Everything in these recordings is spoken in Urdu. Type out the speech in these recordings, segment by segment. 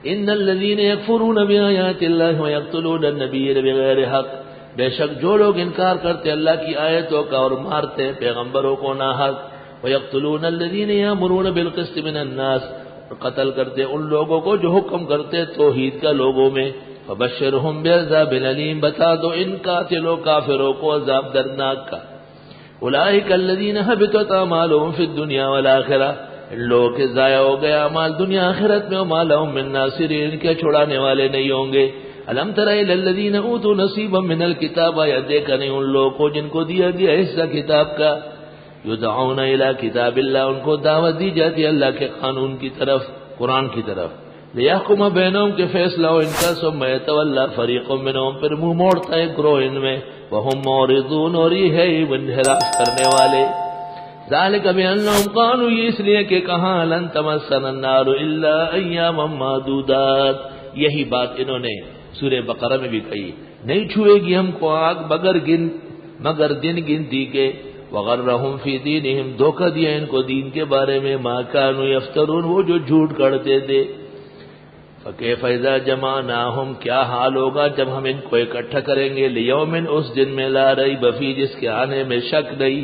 ان الذین یکفرون بآیات اللہ ویقتلون النبیین بغیر حق، بے شک جو لوگ انکار کرتے اللہ کی آیتوں کا اور مارتے پیغمبروں کو ناحق، ویقتلون الذین یامرون بالقسط من الناس، اور قتل کرتے ان لوگوں کو جو حکم کرتے توحید کا لوگوں میں، فبشرہم بعذاب علیم، بتا دو ان قاتلوں کافروں کو عذاب دردناک کا۔ اولئک الذین حبطت اعمالهم فی الدنیا والآخرہ، ان لوگوں کے ضائع ہو گیا اعمال دنیا آخرت میں، وما لهم من ناصرین، ان کے چھڑانے والے نہیں ہوں گے۔ الم تر الی الذین اوتوا نصیبا من الکتاب، یا دیکھا نہیں ان لوگوں کو جن کو دیا گیا حصہ کتاب کا، یدعون الی کتاب اللہ، ان کو دعوت دی جاتی ہے اللہ کے قانون کی طرف، قرآن کی طرف، لیحکم بینہم، کے فیصلہ ہو ان کا، ثم یتولی فریق منہم، پھر منہ موڑتا ہے گروہ ان میں، وہم معرضون، اور یہ ہے انحراف کرنے والے۔ ذالک بانہم قالوا، یہ اس لیے کہ کہاں لن تمسنا النار الا ایاما معدودات، یہی بات انہوں نے سورہ بقرہ میں بھی کہی، نہیں چھوئے گی ہم کو آگ مگر دن گنتی کے، وغرہم فی دینہم، دھوکہ دیا ان کو دین کے بارے میں، ما کانوا یفترون، وہ جو جھوٹ کرتے تھے۔ فکیف اذا جمعناہم، کیا حال ہوگا جب ہم ان کو اکٹھا کریں گے، لیوم، اس دن میں لا ریب فیہ، جس کے آنے میں شک نہیں،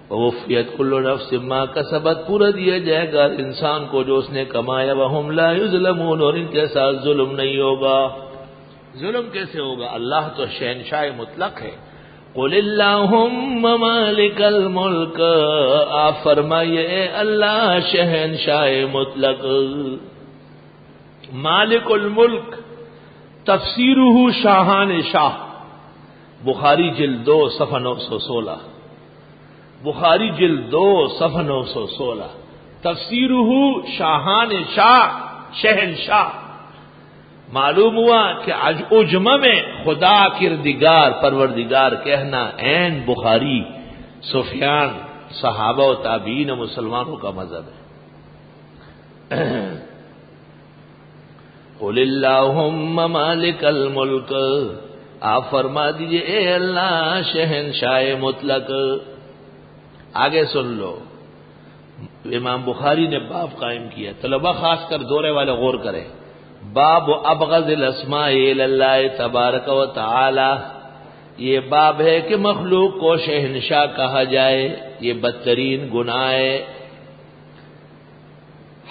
ووفیت کل نفس ما کسبت، پورا دیا جائے گا انسان کو جو اس نے کمایا، وہم لا یظلمون، اور ان کے ساتھ ظلم نہیں ہوگا۔ ظلم کیسے ہوگا؟ اللہ تو شہنشاہ مطلق ہے۔ قل اللہم مالک الملک، آپ فرمائیے اے اللہ شہنشاہ مطلق، مالک الملک، تفسیرہ شاہان شاہ، بخاری جلد 2 صفحہ 916، بخاری جلد 2 صفحہ 916، تفسیرہ شاہان شاہ، شہنشاہ۔ معلوم ہوا کہ عجمہ میں خدا کردگار پروردگار کہنا عین بخاری، سفیان، صحابہ و تابعین و مسلمانوں کا مذہب ہے۔ قل اللہم مالک الملک، آپ فرما دیجئے اے اللہ شہنشاہ مطلق۔ آگے سن لو، امام بخاری نے باب قائم کیا، طلبہ خاص کر دورے والے غور کریں، باب ابغض الاسماء الی اللہ تبارک و تعالی، یہ باب ہے کہ مخلوق کو شہنشاہ کہا جائے، یہ بدترین گناہ ہے۔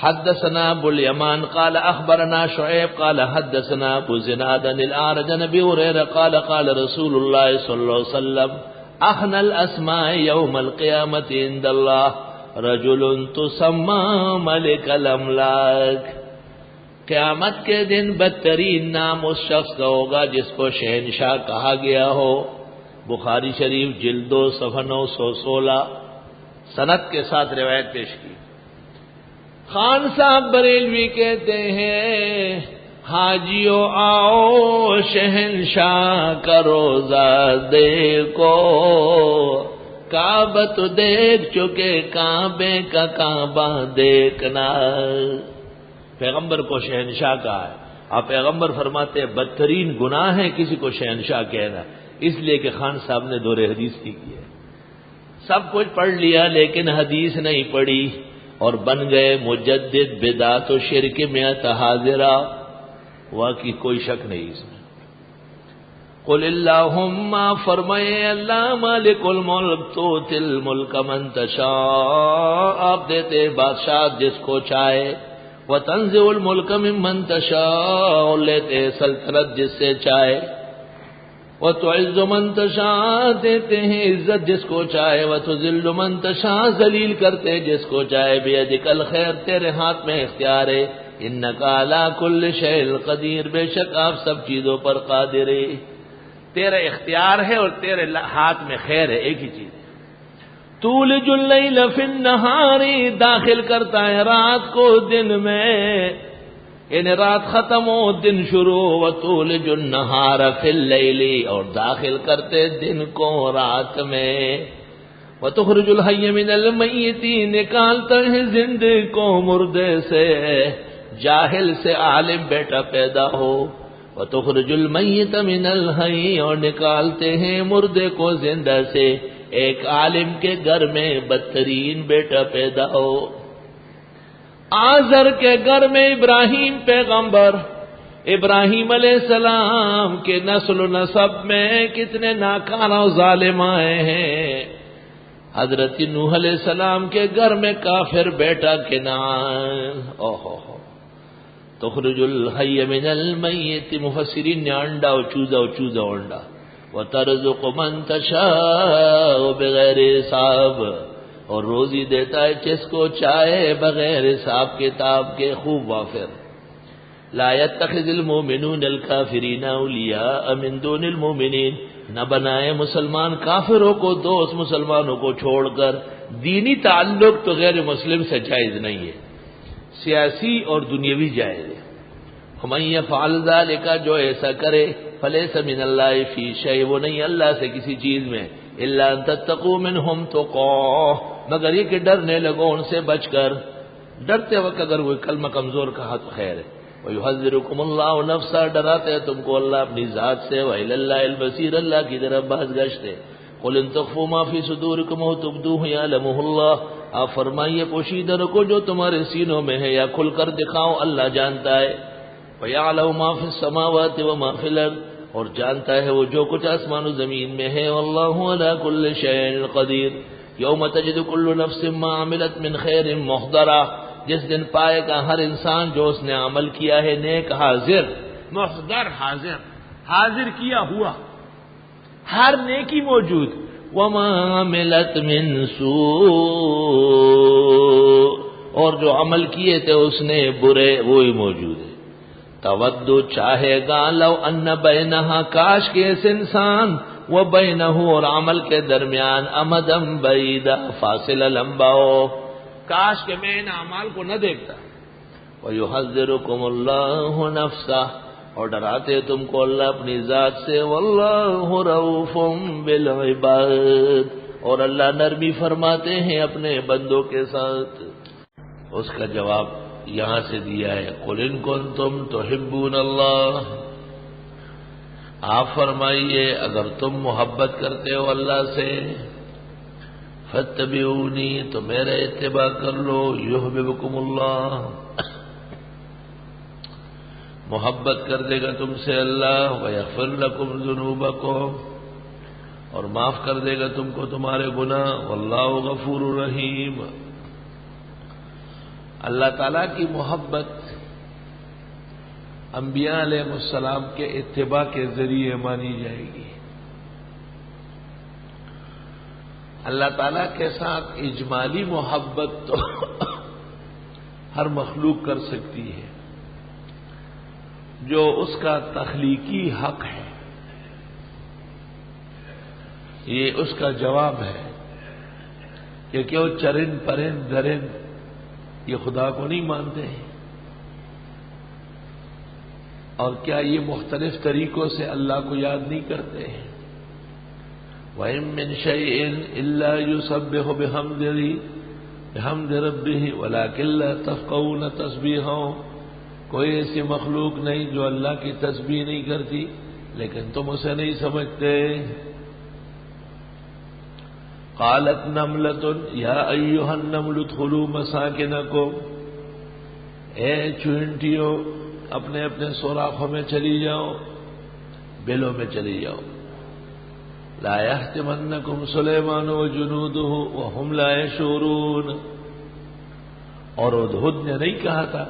حدثنا ابو الیمان قال اخبرنا شعیب قال حدثنا ابو زناد عن الاعرج عن ابی ہریرہ قال قال رسول اللہ صلی اللہ علیہ وسلم اخن الاسماء یوم القیامت عند اللہ رجل تسمى ملک الاملاک، قیامت کے دن بدترین نام اس شخص کا ہوگا جس کو شہنشاہ کہا گیا ہو۔ بخاری شریف جلد 2 صفحہ 916، سند کے ساتھ روایت پیش کی۔ خان صاحب بریلوی کہتے ہیں حاجیو آؤ شہنشاہ کا روزہ دیکھو، کعبہ تو دیکھ چکے کعبے کا کعبہ دیکھنا۔ پیغمبر کو شہنشاہ کہا ہے، آپ پیغمبر فرماتے ہیں بدترین گناہ ہے کسی کو شہنشاہ کہنا، اس لیے کہ خان صاحب نے دور حدیث کی ہے، سب کچھ پڑھ لیا لیکن حدیث نہیں پڑھی، اور بن گئے مجدد بدعت و شرک میں حاضرہ، واقعی کوئی شک نہیں اس میں۔ قل اللہم، فرمائے اللہ مالک الملک تؤتی الملک من تشاء، آپ دیتے بادشاہ جس کو چاہے، وتنزع الملک ممن تشاء، اور لیتے سلطنت جس سے چاہے، وتعز من تشاء، دیتے ہیں عزت جس کو چاہے، وتذل من تشاء، ذلیل کرتے جس کو چاہے، بیدک الخیر، تیرے ہاتھ میں اختیار ہے، انک علی کل شیء قدیر، بے شک آپ سب چیزوں پر قادر ہے، تیرا اختیار ہے اور تیرے ہاتھ میں خیر ہے، ایک ہی چیز ہے۔ تولج اللیل فی النہار، داخل کرتا ہے رات کو دن میں، یعنی رات ختم ہو دن شروع، وتولج النہار فی اللیل، اور داخل کرتے دن کو رات میں، وتخرج الحی من المیت، نکالتا ہے زندے کو مردے سے، جاہل سے عالم بیٹا پیدا ہو، وتخرج المیت من الحی، اور نکالتے ہیں مردے کو زندہ سے، ایک عالم کے گھر میں بدترین بیٹا پیدا ہو۔ آزر کے گھر میں ابراہیم پیغمبر، ابراہیم علیہ السلام کے نسل و نسب میں کتنے ناکارہ و ظالم آئے ہیں۔ حضرت نوح علیہ السلام کے گھر میں کافر بیٹا کنعان، تخرج الحی من المیت، مفسرین نے انڈا و چوزا انڈا، وترزق من تشاء بغیر حساب، اور روزی دیتا ہے جس کو چاہے بغیر حساب کتاب کے، خوب وافر۔ لا يتخذ المؤمنون الكافرین اولیاء من دون المؤمنین، نہ بنائے مسلمان کافروں کو دوست مسلمانوں کو چھوڑ کر۔ دینی تعلق تو غیر مسلم سے جائز نہیں ہے، سیاسی اور دنیاوی جائز ہے۔ ومن يفعل ذلك، جو ایسا کرے، فلیس من اللہ فی شیء، وہ نہیں اللہ سے کسی چیز میں، الا ان تتقوا منهم تقاه، مگر یہ کہ ڈرنے لگو ان سے بچ کر۔ ڈرتے وقت اگر کوئی کلمہ کمزور کہا تو خیر ہے۔ وَيُحَذِّرُكُمُ اللَّهُ نَفْسَهُ، ڈراتے ہے تم کو اللہ اپنی ذات سے، وَإِلَى اللَّهِ الْبَصِيرُ، اللہ کی طرف باز گشت ہے۔ قُلْ إِن تُخْفُوا مَا فِي صُدُورِكُمْ أَوْ تُبْدُوهُ يَعْلَمُهُ اللَّهُ، آپ فرمائیے پوشیدہ رکھو جو تمہارے سینوں میں ہے یا کھل کر دکھاؤ، اللہ جانتا ہے۔ وَيَعْلَمُ مَا فِي السَّمَاوَاتِ وَمَا فِي الْأَرْضِ، اور جانتا ہے وہ جو کچھ آسمان و زمین میں ہے۔ وَاللَّهُ عَلَى كُلِّ شَيْءٍ قَدِيرٌ يَوْمَ تَجِدُ كُلُّ نَفْسٍ مَّا عَمِلَتْ مِنْ خَيْرٍ مُحْضَرًا، جس دن پائے گا ہر انسان جو اس نے عمل کیا ہے نیک، حاضر، محضر، حاضر کیا ہوا، ہر نیکی موجود۔ وَمَا عَمِلَتْ مِنْ سُوءٍ، اور جو عمل کیے تھے اس نے برے، وہی موجود ہے۔ تود، چاہے گا، لو ان بینہا، کاش کے اس انسان، و بینہ، اور عمل کے درمیان، امدم بعیدا، فاصلہ لمبا ہو، کاش کہ میں ان اعمال کو نہ دیکھتا۔ وَيُحَذِّرُكُمُ اللَّهُ نَفْسَهُ، اور ڈراتے تم کو اللہ اپنی ذات سے۔ وَاللَّهُ رَءُوفٌ بِالْعِبَادِ، اور اللہ نرمی فرماتے ہیں اپنے بندوں کے ساتھ۔ اس کا جواب یہاں سے دیا ہے، قُلْ إِن كُنتُمْ تُحِبُّونَ اللَّهَ، آپ فرمائیے اگر تم محبت کرتے ہو اللہ سے، فاتبعونی، تو میرا اتباع کر لو، یحببکم اللہ، محبت کر دے گا تم سے اللہ، ویغفر لکم ذنوبکم، اور معاف کر دے گا تم کو تمہارے گناہ، واللہ غفور رحیم۔ اللہ تعالیٰ کی محبت انبیاء علیہ السلام کے اتباع کے ذریعے مانی جائے گی۔ اللہ تعالیٰ کے ساتھ اجمالی محبت تو ہر مخلوق کر سکتی ہے، جو اس کا تخلیقی حق ہے، یہ اس کا جواب ہے کہ کیوں چرند پرند درند یہ خدا کو نہیں مانتے ہیں، اور کیا یہ مختلف طریقوں سے اللہ کو یاد نہیں کرتے ہیں؟ وَإِن مِّن شَيْءٍ إِلَّا يُسَبِّحُ بِحَمْدِ رَبِّهِ وَلَٰكِن لَّا تَفْقَهُونَ تَسْبِيحَهُ، کوئی ایسی مخلوق نہیں جو اللہ کی تسبیح نہیں کرتی، لیکن تم اسے نہیں سمجھتے۔ قالت نملۃ یا ایھا النمل ادخلوا مساکنکم، اے چونٹیوں اپنے اپنے سوراخوں میں چلی جاؤ، بلوں میں چلی جاؤ۔ لا يحتمنکم سلیمان وجنودہ وهم لا يشعرون، اور ہدہد نے نہیں کہا تھا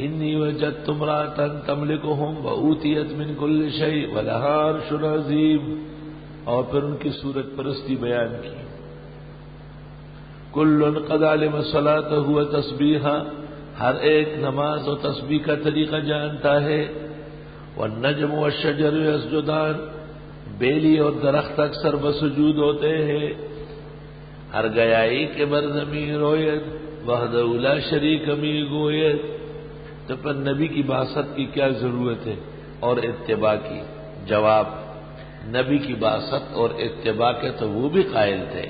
انی وجدت امرأة تملکہم وأوتیت من کل شیء ولہا عرش عظیم، اور پھر ان کی صورت پرستی بیان کی۔ کل قد علم صلاته وتسبیحہ، ہر ایک نماز و تسبیح کا طریقہ جانتا ہے۔ والنجم والشجر یسجدان، بیلی اور درخت اکثر بسجود ہوتے ہیں۔ ہر گیائی کے بر زمین رویت وحدہ لا شریک می گویت، تو پر نبی کی بعثت کی کیا ضرورت ہے اور اتباع کی؟ جواب، نبی کی بعثت اور اتباع کے تو وہ بھی قائل تھے،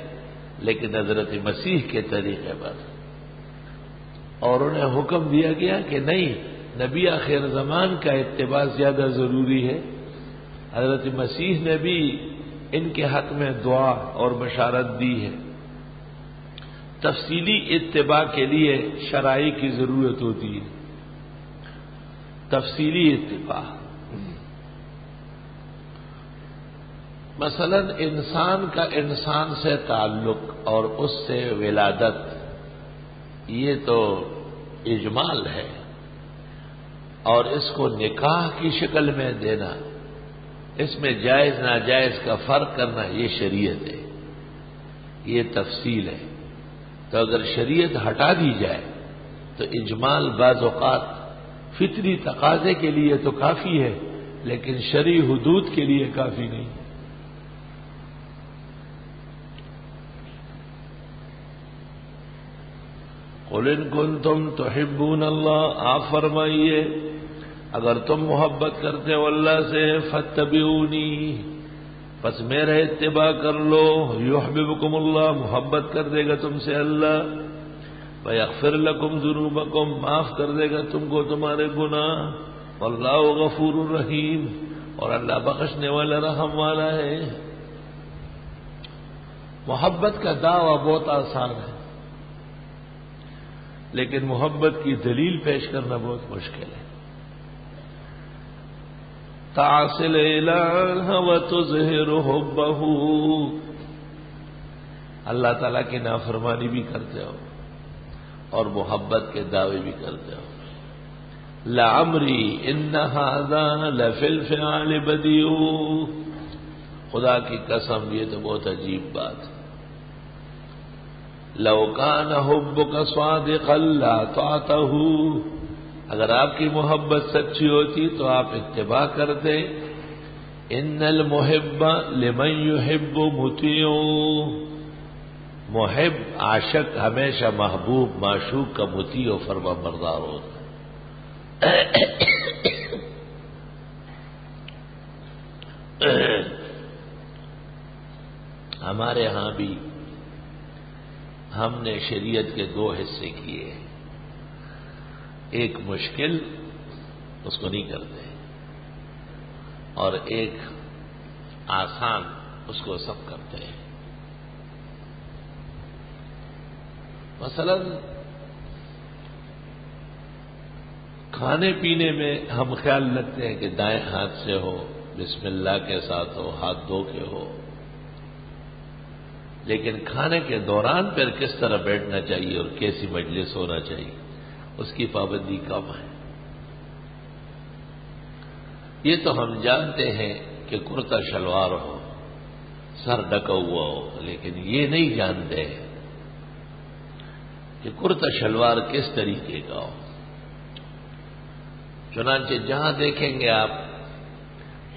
لیکن حضرت مسیح کے طریقے پر، اور انہیں حکم دیا گیا کہ نہیں، نبی آخر زمان کا اتباع زیادہ ضروری ہے۔ حضرت مسیح نے بھی ان کے حق میں دعا اور بشارت دی ہے۔ تفصیلی اتباع کے لیے شرائع کی ضرورت ہوتی ہے. تفصیلی اتباع، مثلا انسان کا انسان سے تعلق اور اس سے ولادت، یہ تو اجمال ہے، اور اس کو نکاح کی شکل میں دینا، اس میں جائز ناجائز کا فرق کرنا، یہ شریعت ہے، یہ تفصیل ہے. تو اگر شریعت ہٹا دی جائے تو اجمال بعض اوقات فطری تقاضے کے لیے تو کافی ہے، لیکن شرعی حدود کے لیے کافی نہیں. قل ان کنتم تحبون اللہ، آپ فرمائیے اگر تم محبت کرتے ہو اللہ سے، فاتبعونی، پس میرا اتباع کر لو، یحببکم اللہ، محبت کر دے گا تم سے اللہ، ویغفر لکم ذنوبکم، معاف کر دے گا تم کو تمہارے گناہ، واللہ غفور رحیم، اور اللہ بخشنے والا رحم والا ہے. محبت کا دعویٰ بہت آسان ہے، لیکن محبت کی دلیل پیش کرنا بہت مشکل ہے. تعصل الہ وتظہر حبہ، اللہ تعالیٰ کی نافرمانی بھی کرتے ہو اور محبت کے دعوے بھی کرتے ہو. لعمری ان ھذا لفی الفعال بدیع، خدا کی قسم یہ تو بہت عجیب بات ہے. لو کان حبک صادقا لاطعتہ، اگر آپ کی محبت سچی ہوتی تو آپ اتباع کرتے. ان المحب لمن یحب مطیع، محب عاشق ہمیشہ محبوب معشوق کا مطیع و فرما بردار ہوتا ہے. ہمارے ہاں بھی ہم نے شریعت کے دو حصے کیے ہیں، ایک مشکل اس کو نہیں کرتے، اور ایک آسان اس کو سب کرتے ہیں. مثلا کھانے پینے میں ہم خیال رکھتے ہیں کہ دائیں ہاتھ سے ہو، بسم اللہ کے ساتھ ہو، ہاتھ دھو کے ہو، لیکن کھانے کے دوران پھر کس طرح بیٹھنا چاہیے اور کیسی مجلس ہونا چاہیے، اس کی پابندی کم ہے. یہ تو ہم جانتے ہیں کہ کرتا شلوار ہو، سر ڈھکا ہوا ہو، لیکن یہ نہیں جانتے ہیں کہ کرتا شلوار کس طریقے کا ہو. چنانچہ جہاں دیکھیں گے آپ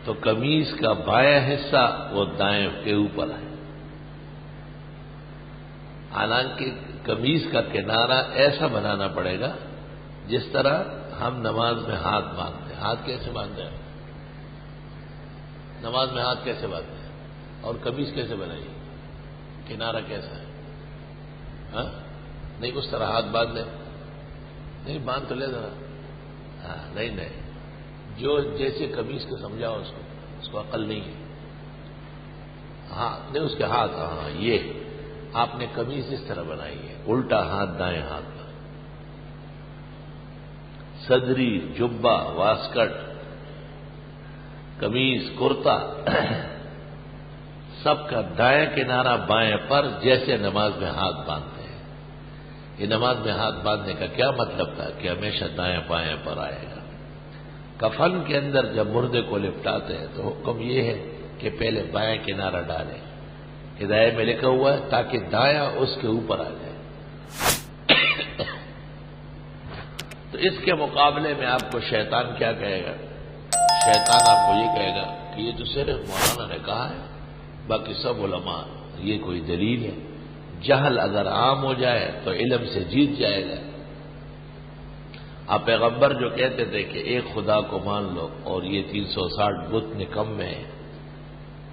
تو قمیص کا بایاں حصہ وہ دائیں کے اوپر ہے، حالانکہ قمیص کا کنارہ ایسا بنانا پڑے گا جس طرح ہم نماز میں ہاتھ باندھتے ہیں. ہاتھ کیسے باندھتے ہیں نماز میں؟ ہاتھ کیسے باندھتے ہیں؟ اور قمیص کیسے بنائیے؟ کنارہ کیسا ہے؟ ہاں نہیں اس طرح ہاتھ باندھ لیں، نہیں باندھ تو لے ذرا. ہاں نہیں جو جیسے قمیص کو سمجھاؤ اس کو عقل نہیں ہے. ہاں نہیں اس کے ہاتھ، ہاں یہ آپ نے قمیص اس طرح بنائی ہے، الٹا ہاتھ دائیں ہاتھ پر. صدری، جبہ، واسکٹ، قمیص، کرتا، سب کا دائیں کنارہ بائیں پر، جیسے نماز میں ہاتھ باندھتے ہیں. یہ نماز میں ہاتھ باندھنے کا کیا مطلب تھا کہ ہمیشہ دائیں بائیں پر آئے گا. کفن کے اندر جب مردے کو لپٹاتے ہیں تو حکم یہ ہے کہ پہلے بائیں کنارہ ڈالیں، ہدایت میں لکھا ہوا ہے تاکہ دایاں اس کے اوپر آ جائے. تو اس کے مقابلے میں آپ کو شیطان کیا کہے گا؟ شیطان آپ کو یہ کہے گا کہ یہ تو صرف مولانا نے کہا ہے، باقی سب علماء، یہ کوئی دلیل ہے؟ جہل اگر عام ہو جائے تو علم سے جیت جائے گا. آپ پیغمبر جو کہتے تھے کہ ایک خدا کو مان لو اور یہ 360 بت نکمے ہیں،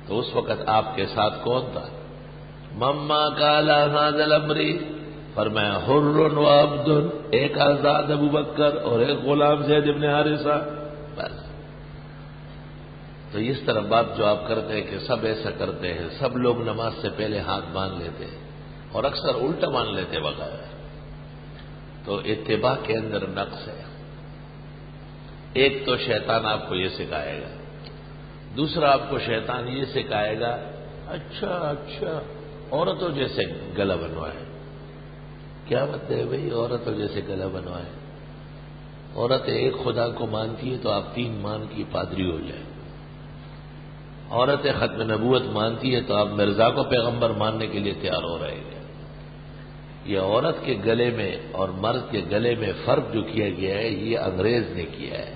تو اس وقت آپ کے ساتھ کون تھا؟ مما کالا ھذا الامر، فرمایا حر و عبد، ایک آزاد ابو بکر اور ایک غلام زید ابن حارثہ. بس. تو اس طرح بات جو آپ کرتے ہیں کہ سب ایسا کرتے ہیں، سب لوگ نماز سے پہلے ہاتھ باندھ لیتے ہیں، اور اکثر الٹا مان لیتے بغیر. تو اتباع کے اندر نقص ہے. ایک تو شیطان آپ کو یہ سکھائے گا، دوسرا آپ کو شیطان یہ سکھائے گا اچھا عورتوں جیسے گلا بنوائے. کیا مطلب ہے بھائی عورتوں جیسے گلا بنوائے؟ عورت ایک خدا کو مانتی ہے تو آپ 3 مان کی پادری ہو جائیں. عورت ختم نبوت مانتی ہے تو آپ مرزا کو پیغمبر ماننے کے لیے تیار ہو رہے ہیں. یہ عورت کے گلے میں اور مرد کے گلے میں فرق جو کیا گیا ہے یہ انگریز نے کیا ہے،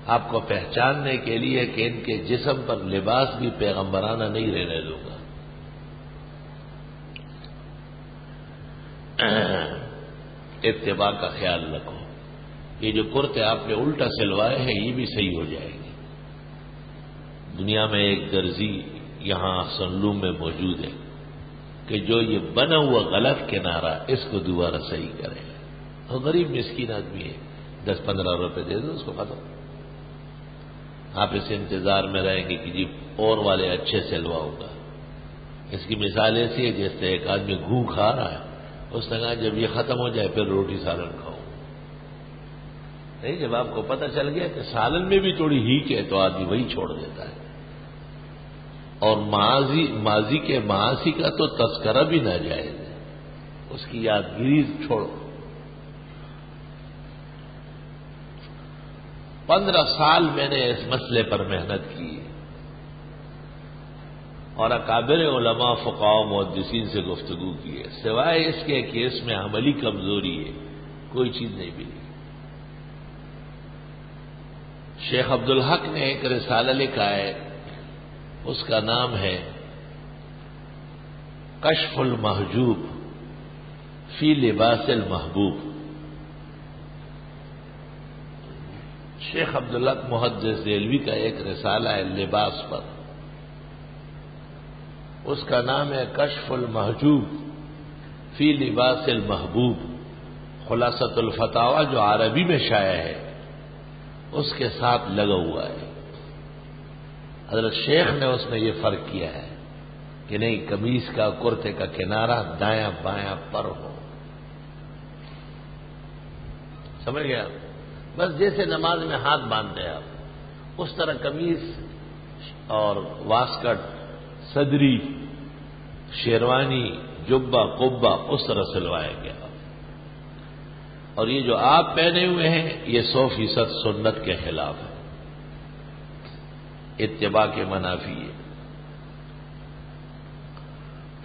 آپ کو پہچاننے کے لیے کہ ان کے جسم پر لباس بھی پیغمبرانہ نہیں رہنے دوں گا. اتباع کا خیال رکھو. یہ جو کرتے آپ نے الٹا سلوائے ہیں یہ بھی صحیح ہو جائے گی. دنیا میں ایک درزی یہاں سنلوم میں موجود ہے کہ جو یہ بنا ہوا غلط کنارہ اس کو دوبارہ صحیح کرے. اور غریب مسکین آدمی ہے، 10-15 روپے دے دو اس کو ختم. آپ اس انتظار میں رہیں گے کہ جی اور والے اچھے سلواؤں گا. اس کی مثال ایسی ہے جیسے ایک آدمی گھو کھا رہا ہے، اس نے کہا جب یہ ختم ہو جائے پھر روٹی سالن کھاؤں. نہیں، جب آپ کو پتہ چل گیا کہ سالن میں بھی تھوڑی ہیک ہے تو آدمی وہی چھوڑ دیتا ہے. اور ماضی کے معاصی کا تو تذکرہ بھی ناجائز ہے، اس کی یادگیری چھوڑو. 15 سال میں نے اس مسئلے پر محنت کی اور اکابر علماء فقہاء و محدثین سے گفتگو کی ہے. سوائے اس کے کہ اس میں عملی کمزوری ہے کوئی چیز نہیں ملی. شیخ عبدالحق نے ایک رسالہ لکھا ہے، اس کا نام ہے کشف المحجوب فی لباس المحبوب. شیخ عبدالحق محدث دہلوی کا ایک رسالہ ہے لباس پر، اس کا نام ہے کشف المحجوب فی لباس المحبوب. خلاصۃ الفتاوی جو عربی میں شائع ہے اس کے ساتھ لگا ہوا ہے. حضرت شیخ نے اس میں یہ فرق کیا ہے کہ نہیں، قمیص کا کرتے کا کنارہ دایاں بایاں پر ہو. سمجھ گیا؟ بس جیسے نماز میں ہاتھ باندھتے ہیں آپ اس طرح قمیص اور واسکٹ، صدری، شیروانی، جبہ، قبہ اس طرح سلوایا گیا. اور یہ جو آپ پہنے ہوئے ہیں یہ 100% سنت کے خلاف ہے، اتباع کے منافی ہے.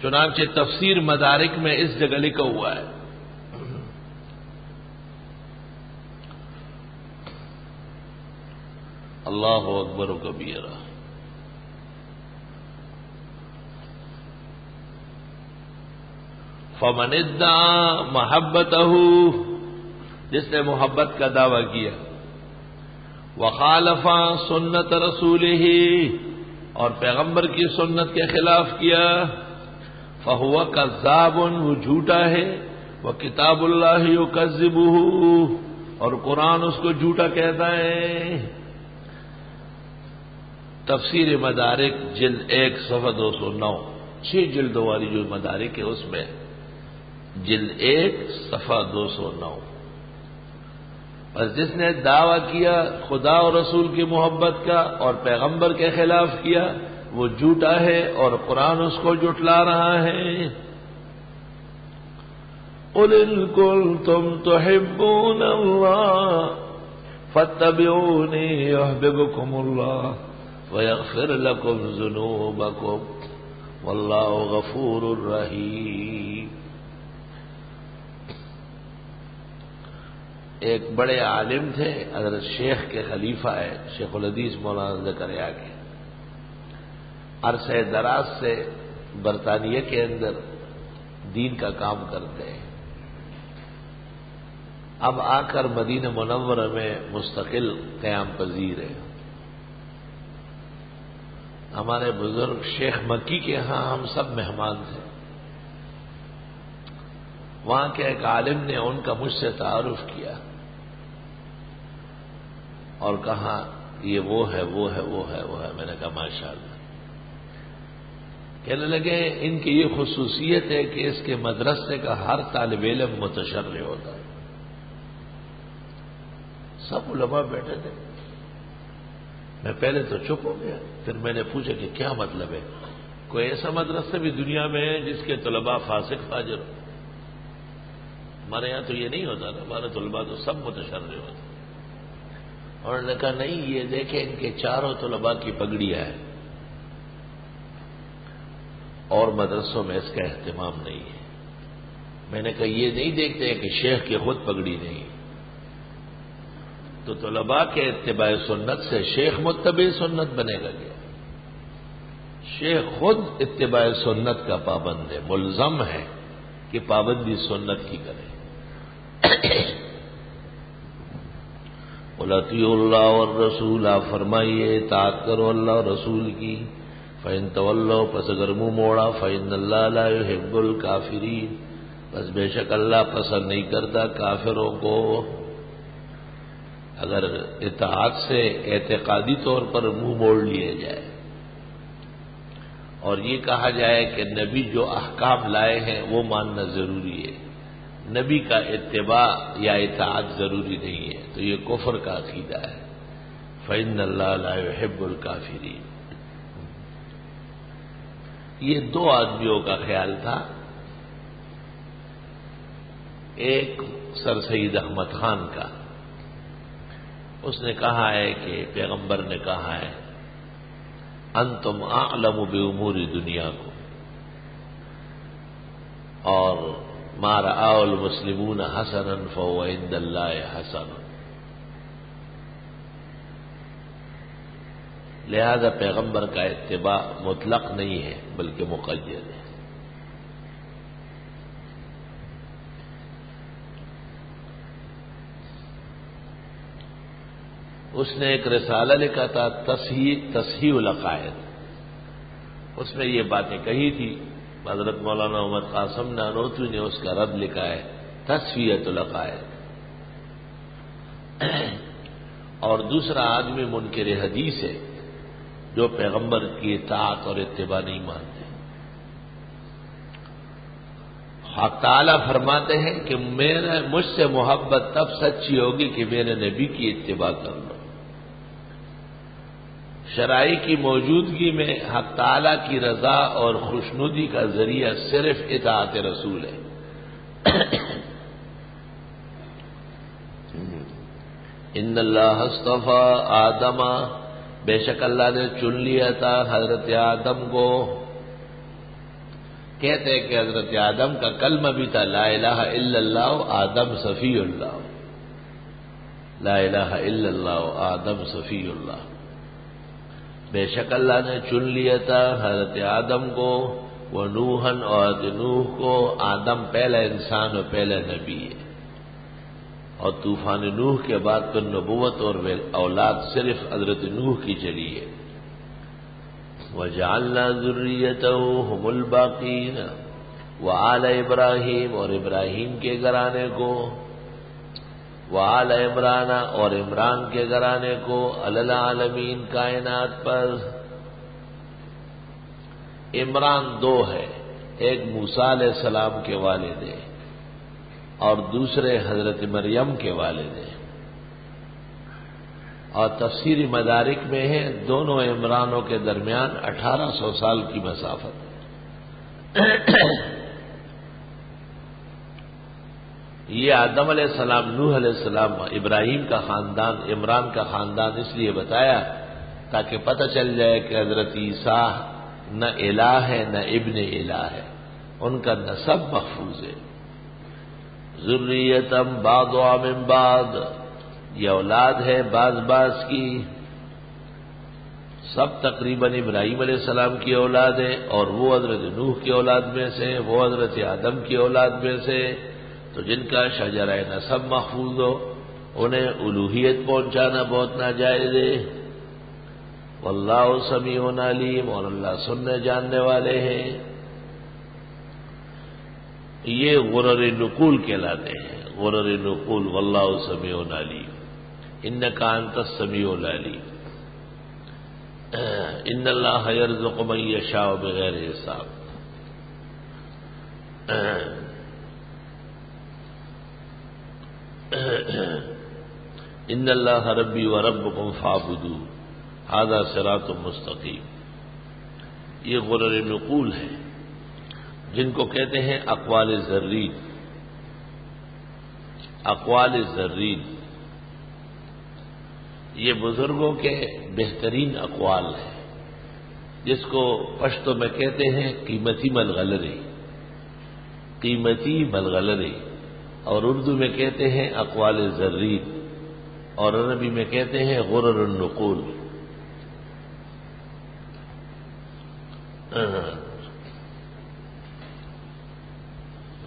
چنانچہ تفسیر مدارک میں اس جگہ لکھا ہوا ہے اللہ اکبر و کبیرہ. فمن ادعا محبتہ، جس نے محبت کا دعویٰ کیا، وخالف سنت رسولہ، اور پیغمبر کی سنت کے خلاف کیا، فہو کذاب، وہ جھوٹا ہے، وکتاب اللہ یکذبہ، اور قرآن اس کو جھوٹا کہتا ہے. تفسیر مدارک جلد 1 صفحہ 209، 6 جلدوں والی جو مدارک ہے اس میں جلد 1 صفحہ 209. بس جس نے دعویٰ کیا خدا اور رسول کی محبت کا اور پیغمبر کے خلاف کیا وہ جھوٹا ہے اور قرآن اس کو جھٹلا رہا ہے. قل ان کنتم تحبون اللہ فاتبعونی یحببکم اللہ ویغفر لکم ذنوبکم واللہ غفور رحیم. ایک بڑے عالم تھے، حضرت شیخ کے خلیفہ ہے، شیخ الحدیث مولانا زکریا کے. عرصہ دراز سے برطانیہ کے اندر دین کا کام کرتے ہیں. اب آ کر مدینہ منورہ میں مستقل قیام پذیر ہے. ہمارے بزرگ شیخ مکی کے ہاں ہم سب مہمان تھے. وہاں کے ایک عالم نے ان کا مجھ سے تعارف کیا اور کہا یہ وہ ہے وہ ہے وہ ہے وہ ہے. میں نے کہا ماشاءاللہ. کہنے لگے ان کی یہ خصوصیت ہے کہ اس کے مدرسے کا ہر طالب علم متشرع ہوتا ہے. سب علماء بیٹھے تھے. میں پہلے تو چپ ہو گیا، پھر میں نے پوچھا کہ کیا مطلب ہے؟ کوئی ایسا مدرسہ بھی دنیا میں ہے جس کے طلباء فاسق فاجر ہو؟ ہمارے یہاں تو یہ نہیں ہوتا نا، ہمارے طلباء تو سب متشرع ہوتے. اور انہوں نے کہا نہیں، یہ دیکھیں ان کے چاروں طلباء کی پگڑیاں ہیں، اور مدرسوں میں اس کا اہتمام نہیں ہے. میں نے کہا یہ نہیں دیکھتے کہ شیخ کی خود پگڑی نہیں، تو طلباء کے اتباع سنت سے شیخ متبع سنت بنے گا کیا؟ شیخ خود اتباع سنت کا پابند ہے، ملزم ہے کہ پابندی سنت کی کرے. قُلْ اطیعوا اللہ والرسول، آپ فرمائیے اطاعت کرو اللہ اور رسول کی. فَإِن تَوَلَّوْا، پس اگر منہ موڑا، فَإِنَّ اللَّهَ لَا يُحِبُّ الْكَافِرِينَ، بس بے شک اللہ پسند نہیں کرتا کافروں کو. اگر اطاعت سے اعتقادی طور پر منہ موڑ لیے جائے اور یہ کہا جائے کہ نبی جو احکام لائے ہیں وہ ماننا ضروری ہے، نبی کا اتباع یا اطاعت ضروری نہیں ہے، تو یہ کفر کا عقیدہ ہے. فَإِنَّ اللَّهَ لَا يُحِبُّ الْكَافِرِينَ. یہ دو آدمیوں کا خیال تھا. ایک سر سید احمد خان کا، اس نے کہا ہے کہ پیغمبر نے کہا ہے انتم اعلم بامور دنیا کو، اور ما رآه المسلمون حسنا فهو عند الله حسن. لہذا پیغمبر کا اتباع مطلق نہیں ہے بلکہ مقید ہے. اس نے ایک رسالہ لکھا تھا تصحیح العقائد، اس میں یہ باتیں کہی تھی. حضرت مولانا محمد قاسم نانوتوی نے اس کا رد لکھا ہے تصفیۃ العقائد. اور دوسرا آدمی منکر حدیث ہے جو پیغمبر کی اطاعت اور اتباع نہیں مانتے. حق تعالیٰ فرماتے ہیں کہ مجھ سے محبت تب سچی ہوگی کہ میرے نبی کی اتباع کر لو. شرائع کی موجودگی میں حق تعالیٰ کی رضا اور خوشنودی کا ذریعہ صرف اطاعت رسول ہے. ان اللہ اصطفیٰ آدم، بے شک اللہ نے چن لیا تھا حضرت آدم کو. کہتے ہیں کہ حضرت آدم کا کلمہ بھی تھا لا الہ الا اللہ آدم صفی اللہ. لا الہ الا اللہ آدم صفی اللہ. بے شک اللہ نے چن لیا تھا حضرت آدم کو، وہ نوحن اور نوح کو. آدم پہلا انسان اور پہلا نبی ہے، اور طوفان نوح کے بعد تو نبوت اور اولاد صرف حضرت نوح کی چلی ہے. وَجَعَلْنَا ذُرِّيَّتَهُ هُمُ الْبَاقِينَ وَآلَ ابراہیم، اور ابراہیم کے گھرانے کو، وآل عمران، اور عمران کے گھرانے کو، علی العالمین، کائنات پر. عمران دو ہے، ایک موسیٰ علیہ السلام کے والد ہیں اور دوسرے حضرت مریم کے والد ہیں. اور تفسیری مدارک میں ہے دونوں عمرانوں کے درمیان 1800 سال کی مسافت. یہ آدم علیہ السلام، نوح علیہ السلام، ابراہیم کا خاندان، عمران کا خاندان اس لیے بتایا تاکہ پتہ چل جائے کہ حضرت عیسیٰ نہ الہ ہے نہ ابن الہ ہے، ان کا نسب محفوظ ہے. ذریتم بعضها من بعض، یہ اولاد ہے بعض بعض کی. سب تقریباً ابراہیم علیہ السلام کی اولاد ہے، اور وہ حضرت نوح کی اولاد میں سے، وہ حضرت آدم کی اولاد میں سے. تو جن کا شجرہ نسب محفوظ ہو انہیں الوہیت پہنچانا بہت ناجائز ہے. واللہ سمیع علیم، اور اللہ سننے جاننے والے ہیں. یہ غرر نقول کہلاتے ہیں، غرر نقول. واللہ سمیع علیم، انک انت السمیع العلیم. ان اللہ یرزق من یشاء بغیر حساب. ان اللہ ربی و ربکم فاعبدوہ ھذا صراط مستقیم. یہ غرر نقول ہے جن کو کہتے ہیں اقوال ذرین. اقوال ذرین یہ بزرگوں کے بہترین اقوال ہیں جس کو پشتو میں کہتے ہیں قیمتی ملغلری. قیمتی ملغلری اور اردو میں کہتے ہیں اقوال ذرین اور عربی میں کہتے ہیں غرر النقول.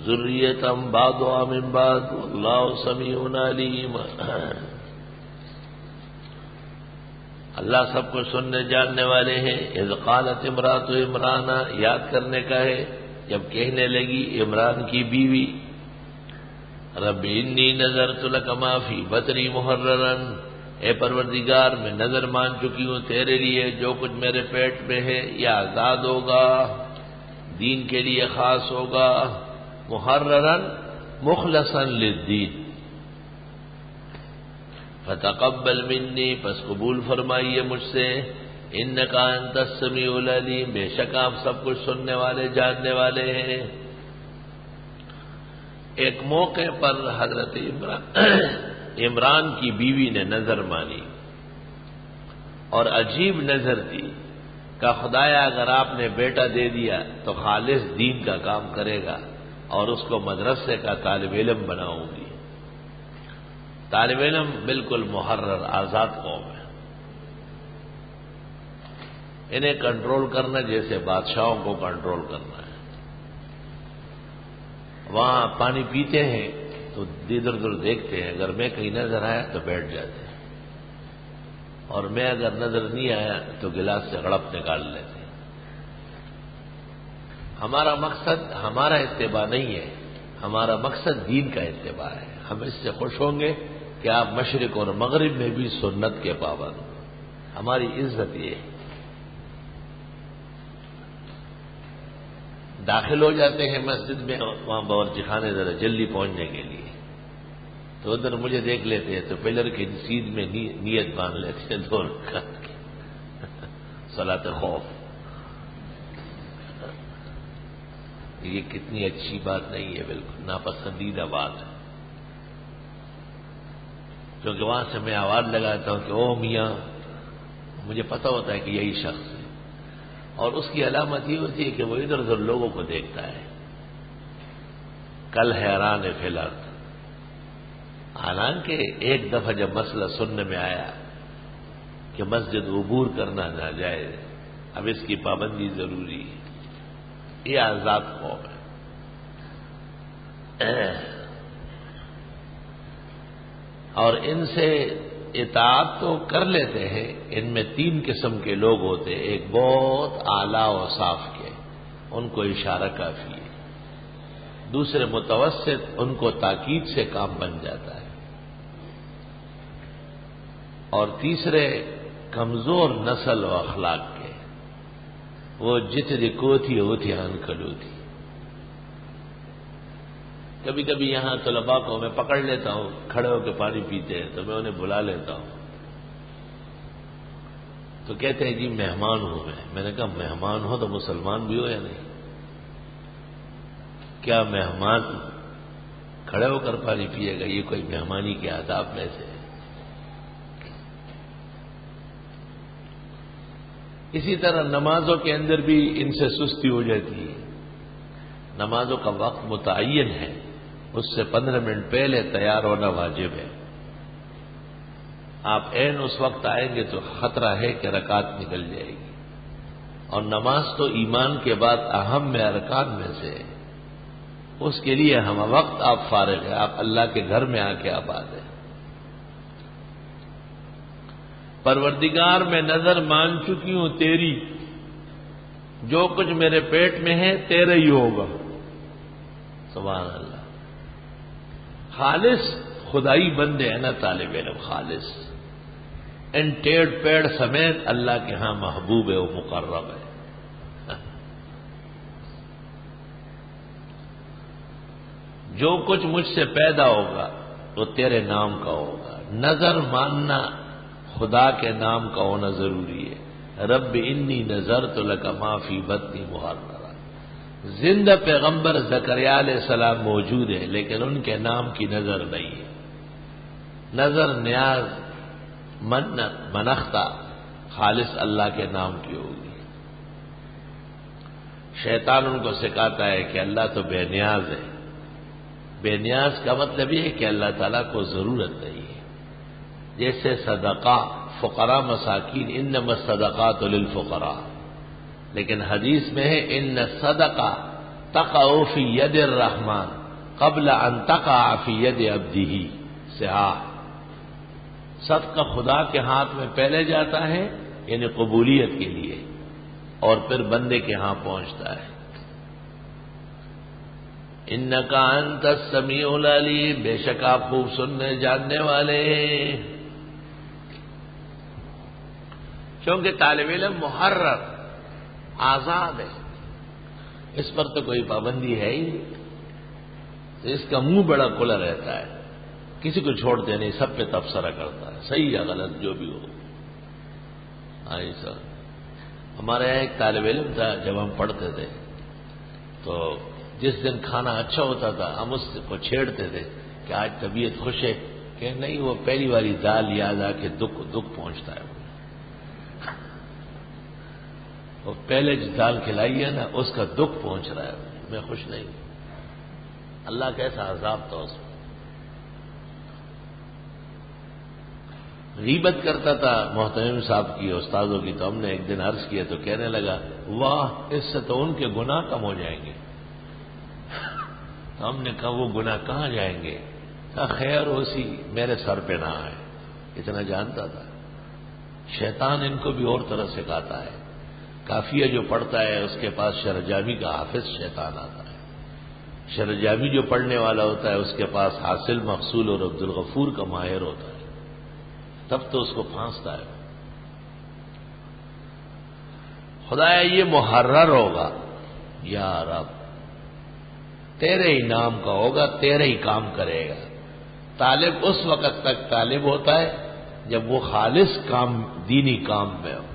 ذریۃ بعضها من بعض واللہ سمیع علیم. اللہ سب کو سننے جاننے والے ہیں. اذ قالت امرأۃ عمران، یاد کرنے کا ہے جب کہنے لگی عمران کی بیوی رب انی نذرت لک ما فی بطنی محررا، اے پروردگار میں نظر مان چکی ہوں تیرے لیے جو کچھ میرے پیٹ میں ہے یہ آزاد ہوگا، دین کے لیے خاص ہوگا. محررا مخلصا للدین. فتقبل منی، پس قبول فرمائیے مجھ سے. انک انت السمیع العلیم، بے شک آپ سب کچھ سننے والے جاننے والے ہیں. ایک موقع پر حضرت عمران کی بیوی نے نظر مانی اور عجیب نظر دی کہ خدایا اگر آپ نے بیٹا دے دیا تو خالص دین کا کام کرے گا اور اس کو مدرسے کا طالب علم بناؤں گی. طالب علم بالکل محرر آزاد قوم ہے. انہیں کنٹرول کرنا جیسے بادشاہوں کو کنٹرول کرنا ہے. وہاں پانی پیتے ہیں تو ادھر ادھر دیکھتے ہیں، اگر میں کہیں نظر آیا تو بیٹھ جاتے ہیں، اور میں اگر نظر نہیں آیا تو گلاس سے غڑپ نکال لیتے ہیں. ہمارا مقصد ہمارا اتباع نہیں ہے، ہمارا مقصد دین کا اتباع ہے. ہم اس سے خوش ہوں گے کہ آپ مشرق اور مغرب میں بھی سنت کے پابند. ہماری عزت یہ ہے. داخل ہو جاتے ہیں مسجد میں، وہاں باورچی خانے ذرا جلدی پہنچنے کے لیے، تو ادھر مجھے دیکھ لیتے ہیں تو پلر کی سیدھ میں نیت باندھ لیتے ہیں 2 رکعت کی صلاۃ خوف. یہ کتنی اچھی بات نہیں ہے، بالکل ناپسندیدہ بات ہے. کیونکہ وہاں سے میں آواز لگاتا ہوں کہ او میاں، مجھے پتہ ہوتا ہے کہ یہی شخص ہے، اور اس کی علامت یہ ہوتی ہے کہ وہ ادھر ادھر لوگوں کو دیکھتا ہے. کل حیران فی الارض. حالانکہ ایک دفعہ جب مسئلہ سننے میں آیا کہ مسجد عبور کرنا ناجائز، اب اس کی پابندی ضروری ہے. یہ آزاد قوم ہے اور ان سے اطاعت تو کر لیتے ہیں. ان میں 3 قسم کے لوگ ہوتے ہیں. ایک بہت اعلیٰ و صاف کے، ان کو اشارہ کافی ہے. دوسرے متوسط، ان کو تاکید سے کام بن جاتا ہے. اور تیسرے کمزور نسل و اخلاق کے، وہ جتنی کوتھی ہوتی ہن کلوتی. کبھی کبھی یہاں طلباء کو میں پکڑ لیتا ہوں کھڑے ہو کے پانی پیتے ہیں تو میں انہیں بلا لیتا ہوں، تو کہتے ہیں جی مہمان ہوں میں نے کہا مہمان ہو تو مسلمان بھی ہو یا نہیں؟ کیا مہمان کھڑے ہو کر پانی پیے گا؟ یہ کوئی مہمانی کے آداب میں سے ہے. اسی طرح نمازوں کے اندر بھی ان سے سستی ہو جاتی ہے. نمازوں کا وقت متعین ہے، اس سے 15 منٹ پہلے تیار ہونا واجب ہے. آپ عین اس وقت آئیں گے تو خطرہ ہے کہ رکعت نکل جائے گی. اور نماز تو ایمان کے بعد اہم میں ارکان میں سے ہے. اس کے لیے ہم وقت آپ فارغ ہیں، آپ اللہ کے گھر میں آ کے آباد ہیں. پروردگار میں نظر مان چکی ہوں تیری، جو کچھ میرے پیٹ میں ہے تیرے ہی ہوگا. سبحان اللہ. خالص خدائی بندے ہیں نا طالب علم، خالص ان ٹیڑھ پیڑ سمیت اللہ کے ہاں محبوب ہے، وہ مقرب ہے۔ جو کچھ مجھ سے پیدا ہوگا وہ تیرے نام کا ہوگا۔ نظر ماننا خدا کے نام کا ہونا ضروری ہے۔ رب انی نذرت لک ما فی بطنی محررا۔ زندہ پیغمبر زکریا علیہ السلام موجود ہے، لیکن ان کے نام کی نظر نہیں ہے۔ نظر نیاز منت منختہ خالص اللہ کے نام کی ہوگی۔ شیطان ان کو سکھاتا ہے کہ اللہ تو بے نیاز ہے۔ بے نیاز کا مطلب یہ ہے کہ اللہ تعالیٰ کو ضرورت نہیں ہے۔ جیسے صدقہ فقراء مساکین، انما الصدقات للفقراء، لیکن حدیث میں ہے ان الصدقہ تقع فی ید الرحمن قبل ان تقع فی ید عبدہ صحاح۔ صدقہ خدا کے ہاتھ میں پہلے جاتا ہے، یعنی قبولیت کے لیے، اور پھر بندے کے ہاں پہنچتا ہے۔ انک انت السمیع العلیم، بے شک آپ خوب سننے جاننے والے ہیں۔ کیونکہ طالب علم محرر آزاد ہے، اس پر تو کوئی پابندی ہے ہی نہیں، تو اس کا منہ بڑا کھلا رہتا ہے، کسی کو چھوڑتے نہیں، سب پہ تبصرہ کرتا ہے، صحیح یا غلط جو بھی ہو۔ ایسا ہمارے یہاں ایک طالب علم تھا، جب ہم پڑھتے تھے تو جس دن کھانا اچھا ہوتا تھا ہم اس کو چھیڑتے تھے کہ آج طبیعت خوش ہے، کہ نہیں وہ پہلی والی دال یاد آ کے دکھ پہنچتا ہے۔ وہ پہلے جو دال کھلائی ہے نا اس کا دکھ پہنچ رہا ہے، میں خوش نہیں۔ اللہ کیسا عذاب تھا اس میں۔ غیبت کرتا تھا محترم صاحب کی، استادوں کی، تو ہم نے ایک دن عرض کیا تو کہنے لگا واہ اس سے تو ان کے گناہ کم ہو جائیں گے۔ تو ہم نے کہا وہ گناہ کہاں جائیں گے؟ کہا خیر اسی میرے سر پہ نہ آئے۔ اتنا جانتا تھا۔ شیطان ان کو بھی اور طرح سکھاتا ہے۔ کافیہ جو پڑھتا ہے اس کے پاس شرجامی کا حافظ شیطان آتا ہے، شرجامی جو پڑھنے والا ہوتا ہے اس کے پاس حاصل مقصول اور عبدالغفور کا ماہر ہوتا ہے، تب تو اس کو پھانستا ہے۔ خدایا یہ محرر ہوگا، یا رب تیرے ہی نام کا ہوگا، تیرے ہی کام کرے گا۔ طالب اس وقت تک طالب ہوتا ہے جب وہ خالص کام دینی کام میں ہو،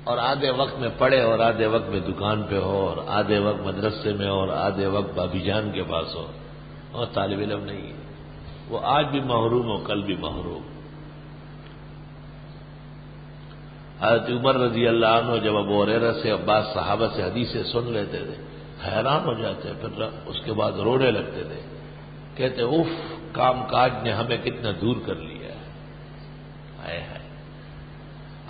اور آدھے وقت میں پڑھے، اور آدھے وقت میں دکان پہ ہو، اور آدھے وقت مدرسے میں ہو، اور آدھے وقت بابی جان کے پاس ہو، اور طالب علم نہیں ہے۔ وہ آج بھی محروم ہو، کل بھی محروم۔ حضرت عمر رضی اللہ عنہ جب ابو ہریرہ سے بعض صحابہ سے حدیثیں سن لیتے تھے حیران ہو جاتے، پھر اس کے بعد رونے لگتے تھے، کہتے اف کام کاج نے ہمیں کتنا دور کر لیا ہے۔ آئے ہے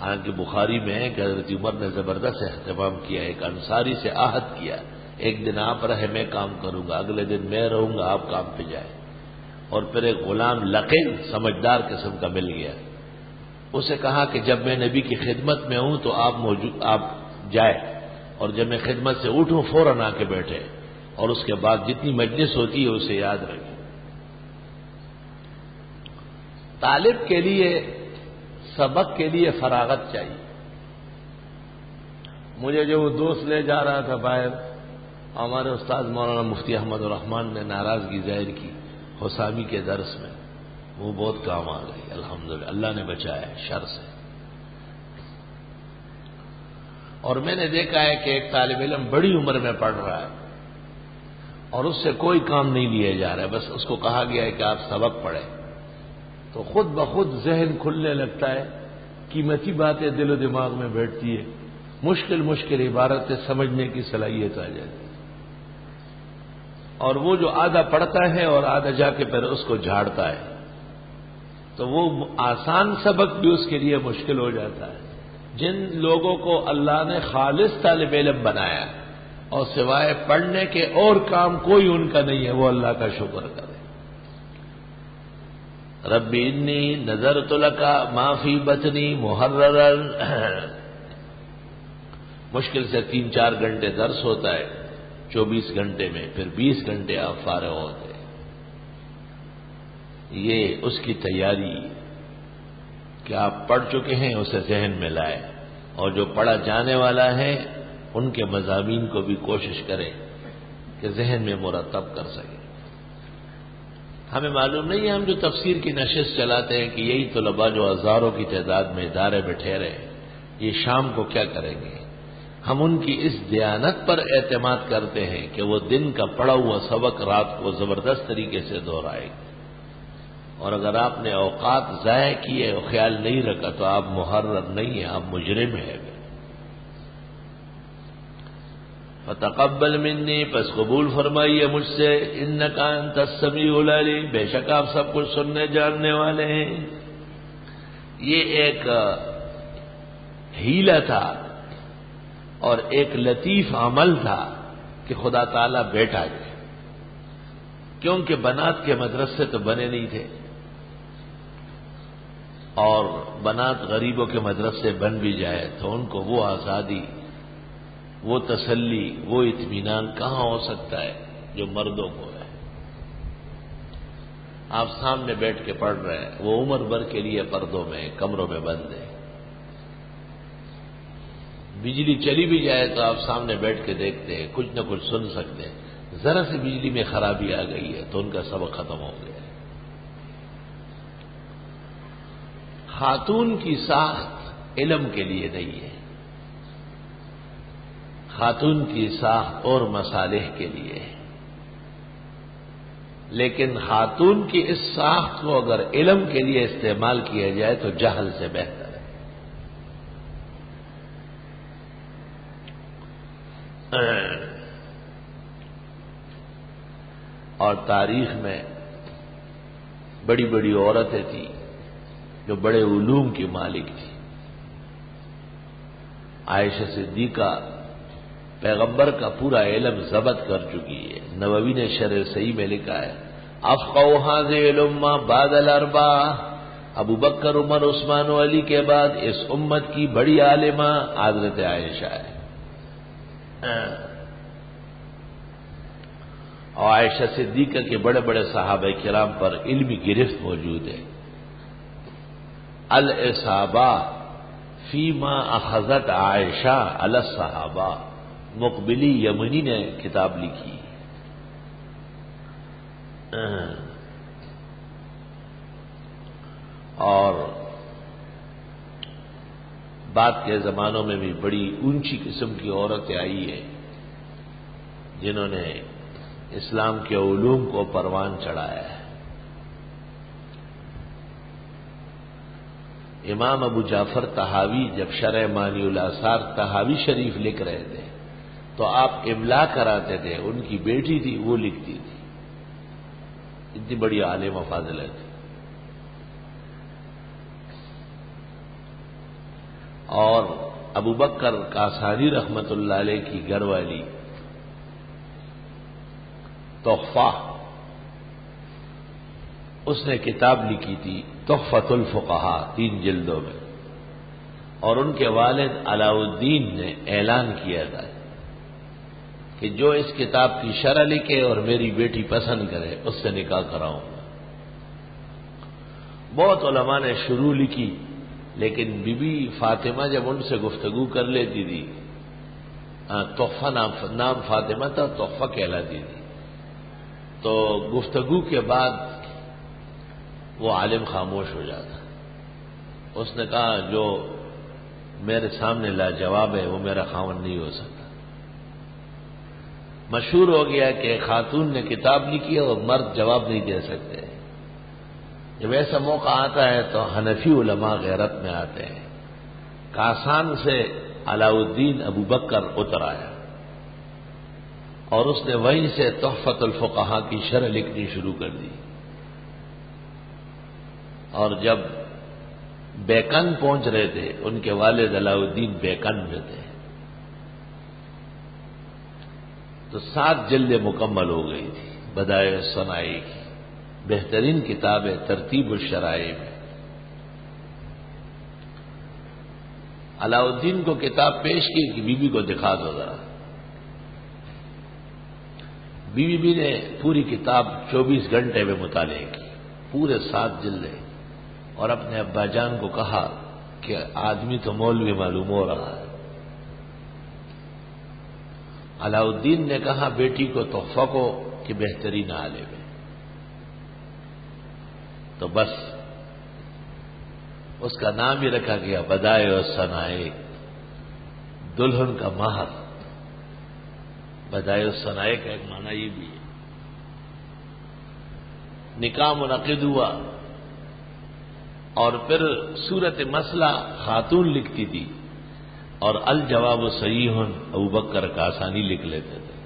حالانکہ بخاری میں ہے کہ حضرت عمر نے زبردست اہتمام کیا، ایک انصاری سے عہد کیا، ایک دن آپ رہے میں کام کروں گا، اگلے دن میں رہوں گا آپ کام پہ جائیں۔ اور پھر ایک غلام لقین سمجھدار قسم کا مل گیا، اسے کہا کہ جب میں نبی کی خدمت میں ہوں تو آپ جائے، اور جب میں خدمت سے اٹھوں فوراً آ کے بیٹھے، اور اس کے بعد جتنی مجلس ہوتی ہے اسے یاد رکھیں۔ طالب کے لیے سبق کے لیے فراغت چاہیے۔ مجھے جو وہ دوست لے جا رہا تھا باہر، ہمارے استاد مولانا مفتی احمد الرحمان نے ناراضگی ظاہر کی حسامی کے درس میں، وہ بہت کام آ گئی الحمدللہ، اللہ نے بچایا شر سے۔ اور میں نے دیکھا ہے کہ ایک طالب علم بڑی عمر میں پڑھ رہا ہے اور اس سے کوئی کام نہیں لیا جا رہا ہے، بس اس کو کہا گیا ہے کہ آپ سبق پڑھیں، تو خود بخود ذہن کھلنے لگتا ہے، قیمتی باتیں دل و دماغ میں بیٹھتی ہے، مشکل عبارتیں سمجھنے کی صلاحیت آ جاتی ہے، اور وہ جو آدھا پڑھتا ہے اور آدھا جا کے پھر اس کو جھاڑتا ہے، تو وہ آسان سبق بھی اس کے لیے مشکل ہو جاتا ہے۔ جن لوگوں کو اللہ نے خالص طالب علم بنایا اور سوائے پڑھنے کے اور کام کوئی ان کا نہیں ہے، وہ اللہ کا شکر کرے۔ رب انی نذرت لک ما فی بطنی محررا، مشکل سے 3-4 گھنٹے درس ہوتا ہے 24 گھنٹے میں، پھر 20 گھنٹے آپ فارغ ہوتے، یہ اس کی تیاری۔ کہ آپ پڑھ چکے ہیں اسے ذہن میں لائیں، اور جو پڑھا جانے والا ہے ان کے مضامین کو بھی کوشش کریں کہ ذہن میں مرتب کر سکیں۔ ہمیں معلوم نہیں ہے، ہم جو تفسیر کی نشست چلاتے ہیں کہ یہی طلباء جو ہزاروں کی تعداد میں ادارے میں ٹھہرے ہیں یہ شام کو کیا کریں گے؟ ہم ان کی اس دیانت پر اعتماد کرتے ہیں کہ وہ دن کا پڑھا ہوا سبق رات کو زبردست طریقے سے دہرائے گی، اور اگر آپ نے اوقات ضائع کیے اور خیال نہیں رکھا تو آپ محرر نہیں ہیں، آپ مجرم ہیں۔ فتقبل منی، پس قبول فرمائیے مجھ سے، انک انت السمیع العلیم، بے شک آپ سب کچھ سننے جاننے والے ہیں۔ یہ ایک حیلہ تھا اور ایک لطیف عمل تھا کہ خدا تعالیٰ بیٹھا گیا، کیونکہ بنات کے مدرسے تو بنے نہیں تھے، اور بنات غریبوں کے مدرسے بن بھی جائے تو ان کو وہ آزادی، وہ تسلی، وہ اطمینان کہاں ہو سکتا ہے جو مردوں کو ہے۔ آپ سامنے بیٹھ کے پڑھ رہے ہیں، وہ عمر بھر کے لیے پردوں میں کمروں میں بند ہے، بجلی چلی بھی جائے تو آپ سامنے بیٹھ کے دیکھتے ہیں، کچھ نہ کچھ سن سکتے ہیں، ذرا سی بجلی میں خرابی آ گئی ہے تو ان کا سبق ختم ہو گیا ہے۔ خاتون کی ساخت علم کے لیے نہیں ہے، خاتون کی ساخت اور مصالح کے لیے ہے، لیکن خاتون کی اس ساخت کو اگر علم کے لیے استعمال کیا جائے تو جہل سے بہتر ہے۔ اور تاریخ میں بڑی بڑی عورتیں تھیں جو بڑے علوم کی مالک تھی۔ عائشہ صدیقہ پیغمبر کا پورا علم ضبط کر چکی ہے۔ نووی نے شرح صحیح میں لکھا ہے، افقہ هذه الامہ بعد الاربعہ، ابو بکر، عمر، عثمان و علی کے بعد اس امت کی بڑی عالمہ حضرت عائشہ ہے۔ اور عائشہ صدیقہ کے بڑے بڑے صحابہ کرام پر علمی گرفت موجود ہے۔ الاصابہ فیما اخذت عائشہ علی الصحابہ، مقبلی یمنی نے کتاب لکھی۔ اور بعد کے زمانوں میں بھی بڑی اونچی قسم کی عورتیں آئی ہیں جنہوں نے اسلام کے علوم کو پروان چڑھایا ہے۔ امام ابو جعفر طحاوی جب شرح مانی الاثار طحاوی شریف لکھ رہے تھے تو آپ املا کراتے تھے، ان کی بیٹی تھی وہ لکھتی تھی، اتنی بڑی عالم و فاضلہ تھی۔ اور ابو بکر کاسانی رحمت اللہ علیہ کی گھر والی تحفہ، اس نے کتاب لکھی تھی تحفۃ الفقہاء، 3 جلدوں میں، اور ان کے والد علاء الدین نے اعلان کیا تھا کہ جو اس کتاب کی شرح لکھے اور میری بیٹی پسند کرے اس سے نکاح کراؤں گا۔ بہت علماء نے شروع لکھی، لیکن بی بی فاطمہ جب ان سے گفتگو کر لیتی تھی، تحفہ نام فاطمہ تھا، تحفہ کہلاتی تھی، تو گفتگو کے بعد وہ عالم خاموش ہو جاتا۔ اس نے کہا جو میرے سامنے لاجواب ہے وہ میرا خاوند نہیں ہو سکتا۔ مشہور ہو گیا کہ خاتون نے کتاب لکھی اور مرد جواب نہیں دے سکتے۔ جب ایسا موقع آتا ہے تو حنفی علماء غیرت میں آتے ہیں۔ کاسان سے علاء الدین ابو بکر اتر آیا اور اس نے وہیں سے تحفۃ الفقہاء کی شرح لکھنی شروع کر دی، اور جب بیکن پہنچ رہے تھے، ان کے والد علاء الدین بیکن میں تھے، تو 7 جلدیں مکمل ہو گئی تھی بدائع صناعی کی، بہترین کتاب ہے ترتیب الشرائع میں۔ علاء الدین کو کتاب پیش کی کہ بی بی کو دکھا دو ذرا۔ بی بی نے پوری کتاب 24 گھنٹے میں مطالعہ کی، پورے 7 جلدیں، اور اپنے ابا جان کو کہا کہ آدمی تو مولوی معلوم ہو رہا ہے۔ علاء الدین نے کہا بیٹی کو تحفہ کو کہ بہترین عالم ہے، تو بس اس کا نام ہی رکھا گیا بدائع و صنائع، دلہن کا مہر۔ بدائع و صنائع کا ایک معنی یہ بھی ہے۔ نکاح منعقد ہوا، اور پھر صورت مسئلہ خاتون لکھتی تھی، اور الجواب صحیح ابوبکر کا آسانی لکھ لیتے تھے۔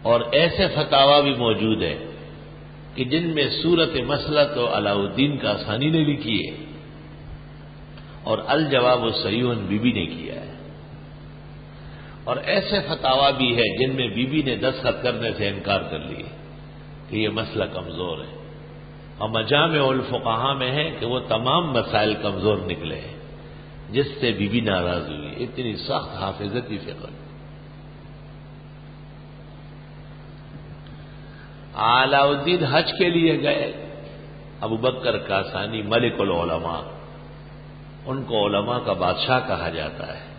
اور ایسے فتاوی بھی موجود ہے کہ جن میں صورت مسئلہ تو علاء الدین کا آسانی نے لکھی ہے، اور الجواب صحیح بی بی نے کیا ہے۔ اور ایسے فتاوی بھی ہے جن میں بی بی نے دستخط کرنے سے انکار کر لیے کہ یہ مسئلہ کمزور ہے، اور مجامع الفقہاء میں ہے کہ وہ تمام مسائل کمزور نکلے ہیں، جس سے بی بی ناراض ہوئی۔ اتنی سخت حافظتی فقہ۔ علاء الدین حج کے لیے گئے، ابوبکر کاسانی ملک العلماء، ان کو علماء کا بادشاہ کہا جاتا ہے۔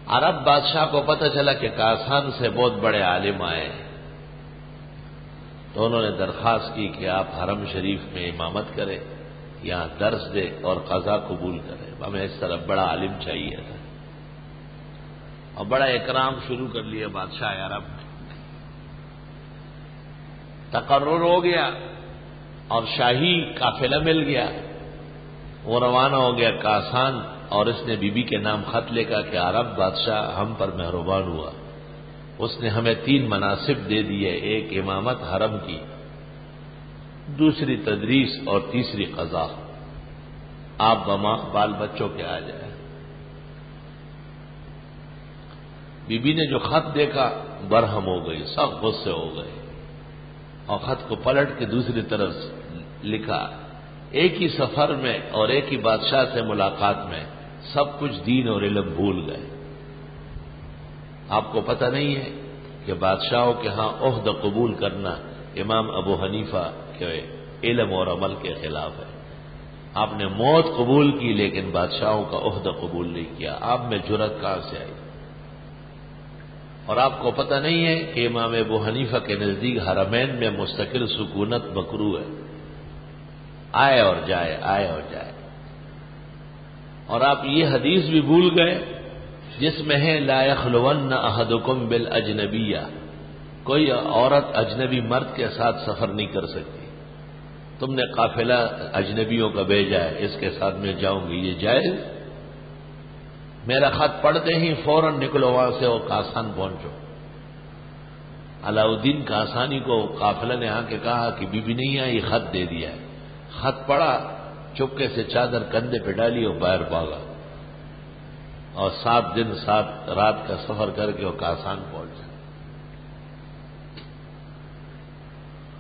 عرب بادشاہ کو پتہ چلا کہ کاسان سے بہت بڑے عالم آئے ہیں، تو انہوں نے درخواست کی کہ آپ حرم شریف میں امامت کریں، یہاں درس دے اور قضا قبول کریں۔ ہمیں اس طرح بڑا عالم چاہیے تھا، اور بڑا اکرام شروع کر لیا بادشاہ عرب نے۔ تقرر ہو گیا اور شاہی قافلہ مل گیا، وہ روانہ ہو گیا کاسان، اور اس نے بی بی کے نام خط لکھا کہ عرب بادشاہ ہم پر مہربان ہوا، اس نے ہمیں 3 مناصب دے دیے، ایک امامت حرم کی، دوسری تدریس اور تیسری قضا۔ آپ بال بچوں کے آ جائیں۔ بی بی نے جو خط دیکھا برہم ہو گئی، سخت غصے ہو گئے، اور خط کو پلٹ کے دوسری طرف لکھا، ایک ہی سفر میں اور ایک ہی بادشاہ سے ملاقات میں سب کچھ دین اور علم بھول گئے۔ آپ کو پتہ نہیں ہے کہ بادشاہوں کے ہاں عہد قبول کرنا امام ابو حنیفہ کے علم اور عمل کے خلاف ہے۔ آپ نے موت قبول کی لیکن بادشاہوں کا عہد قبول نہیں کیا۔ آپ میں جرأت کہاں سے آئی؟ اور آپ کو پتہ نہیں ہے کہ امام ابو حنیفہ کے نزدیک حرمین میں مستقل سکونت مکروہ ہے، آئے اور جائے، آئے اور جائے۔ اور آپ یہ حدیث بھی بھول گئے جس میں ہے لا یخلون احدکم بالاجنبیہ، کوئی عورت اجنبی مرد کے ساتھ سفر نہیں کر سکتی۔ تم نے قافلہ اجنبیوں کا بھیجا ہے، اس کے ساتھ میں جاؤں گی، یہ جائز؟ میرا خط پڑھتے ہی فوراً نکلو وہاں سے اور کاسان پہنچو۔ علاء الدین کاسانی کو قافلہ نے آ کے کہا کہ بی بی نہیں آئی، خط دے دیا ہے۔ خط پڑھا، چپکے سے چادر کندھے پہ ڈالی اور باہر بھاگا، اور 7 دن 7 رات کا سفر کر کے وہ کاسان پہنچا۔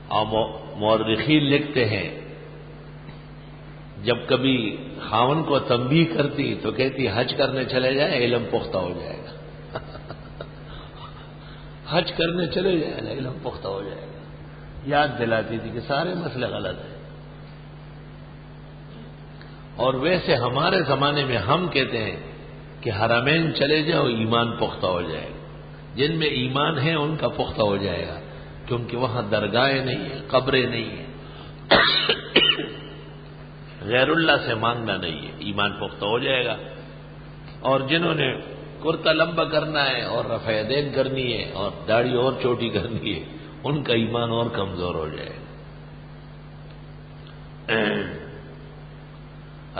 اور مورخین لکھتے ہیں جب کبھی خاون کو تنبیہ کرتی تو کہتی حج کرنے چلے جائیں، علم پختہ ہو جائے گا۔ حج کرنے چلے جائیں، علم پختہ ہو جائے گا۔ یاد دلاتی تھی کہ سارے مسئلے غلط ہیں۔ اور ویسے ہمارے زمانے میں ہم کہتے ہیں کہ حرمین چلے جاؤ، ایمان پختہ ہو جائے گا۔ جن میں ایمان ہے ان کا پختہ ہو جائے گا، کیونکہ وہاں درگاہیں نہیں ہیں، قبریں نہیں ہیں، غیر اللہ سے مانگنا نہیں ہے، ایمان پختہ ہو جائے گا۔ اور جنہوں نے کرتا لمبا کرنا ہے اور رفع یدین کرنی ہے اور داڑھی اور چھوٹی کرنی ہے، ان کا ایمان اور کمزور ہو جائے گا۔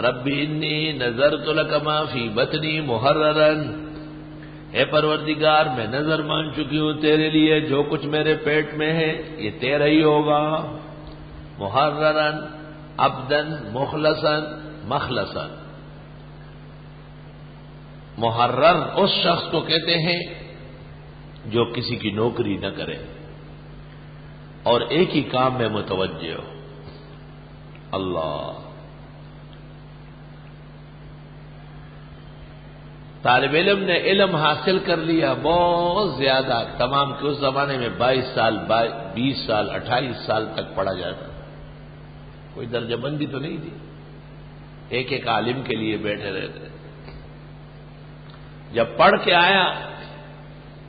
رب انی نذرت لک ما فی بطنی محررا، اے پروردگار میں نظر مان چکی ہوں تیرے لیے جو کچھ میرے پیٹ میں ہے یہ تیرا ہی ہوگا۔ محررا عبدا مخلصا مخلصا، محرر اس شخص کو کہتے ہیں جو کسی کی نوکری نہ کرے اور ایک ہی کام میں متوجہ ہو۔ اللہ طالب علم نے علم حاصل کر لیا بہت زیادہ، تمام کے اس زمانے میں 22 سال 20 سال 28 سال تک پڑھا جاتا تھا، کوئی درجہ بندی تو نہیں تھی، ایک ایک عالم کے لیے بیٹھے رہتے۔ جب پڑھ کے آیا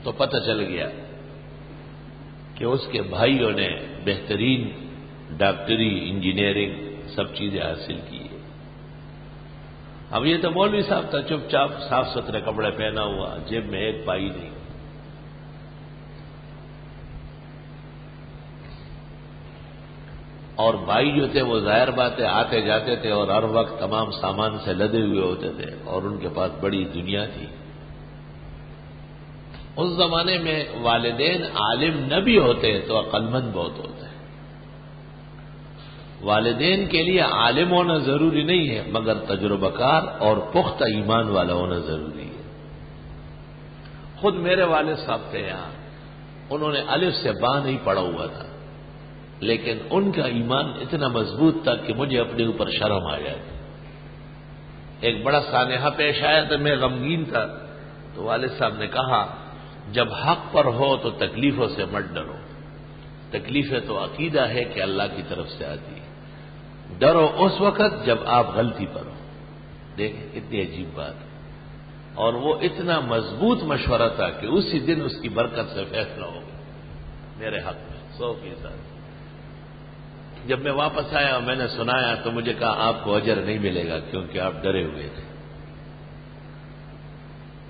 تو پتہ چل گیا کہ اس کے بھائیوں نے بہترین ڈاکٹری انجینئرنگ سب چیزیں حاصل کی ہے۔ اب یہ تو مولوی صاحب تھا، چپ چاپ صاف ستھرے کپڑے پہنا ہوا، جیب میں ایک پائی نہیں۔ اور بھائی جو تھے وہ ظاہر بات ہے آتے جاتے تھے اور ہر وقت تمام سامان سے لدے ہوئے ہوتے تھے، اور ان کے پاس بڑی دنیا تھی۔ اس زمانے میں والدین عالم نہ بھی ہوتے تو عقل مند بہت ہوتے ہیں۔ والدین کے لیے عالم ہونا ضروری نہیں ہے، مگر تجربہ کار اور پختہ ایمان والا ہونا ضروری ہے۔ خود میرے والد صاحب تھے یہاں، انہوں نے الف سے با نہیں پڑھا ہوا تھا، لیکن ان کا ایمان اتنا مضبوط تھا کہ مجھے اپنے اوپر شرم آ جاتی۔ ایک بڑا سانحہ پیش آیا تو میں غمگین تھا، تو والد صاحب نے کہا جب حق پر ہو تو تکلیفوں سے مت ڈرو، تکلیفیں تو عقیدہ ہے کہ اللہ کی طرف سے آتی ہے، ڈرو اس وقت جب آپ غلطی پر ہو۔ دیکھیں کتنی عجیب بات ہے، اور وہ اتنا مضبوط مشورہ تھا کہ اسی دن اس کی برکت سے فیصلہ ہو گیا میرے حق میں 100%۔ جب میں واپس آیا اور میں نے سنایا تو مجھے کہا آپ کو اجر نہیں ملے گا کیونکہ آپ ڈرے ہوئے تھے،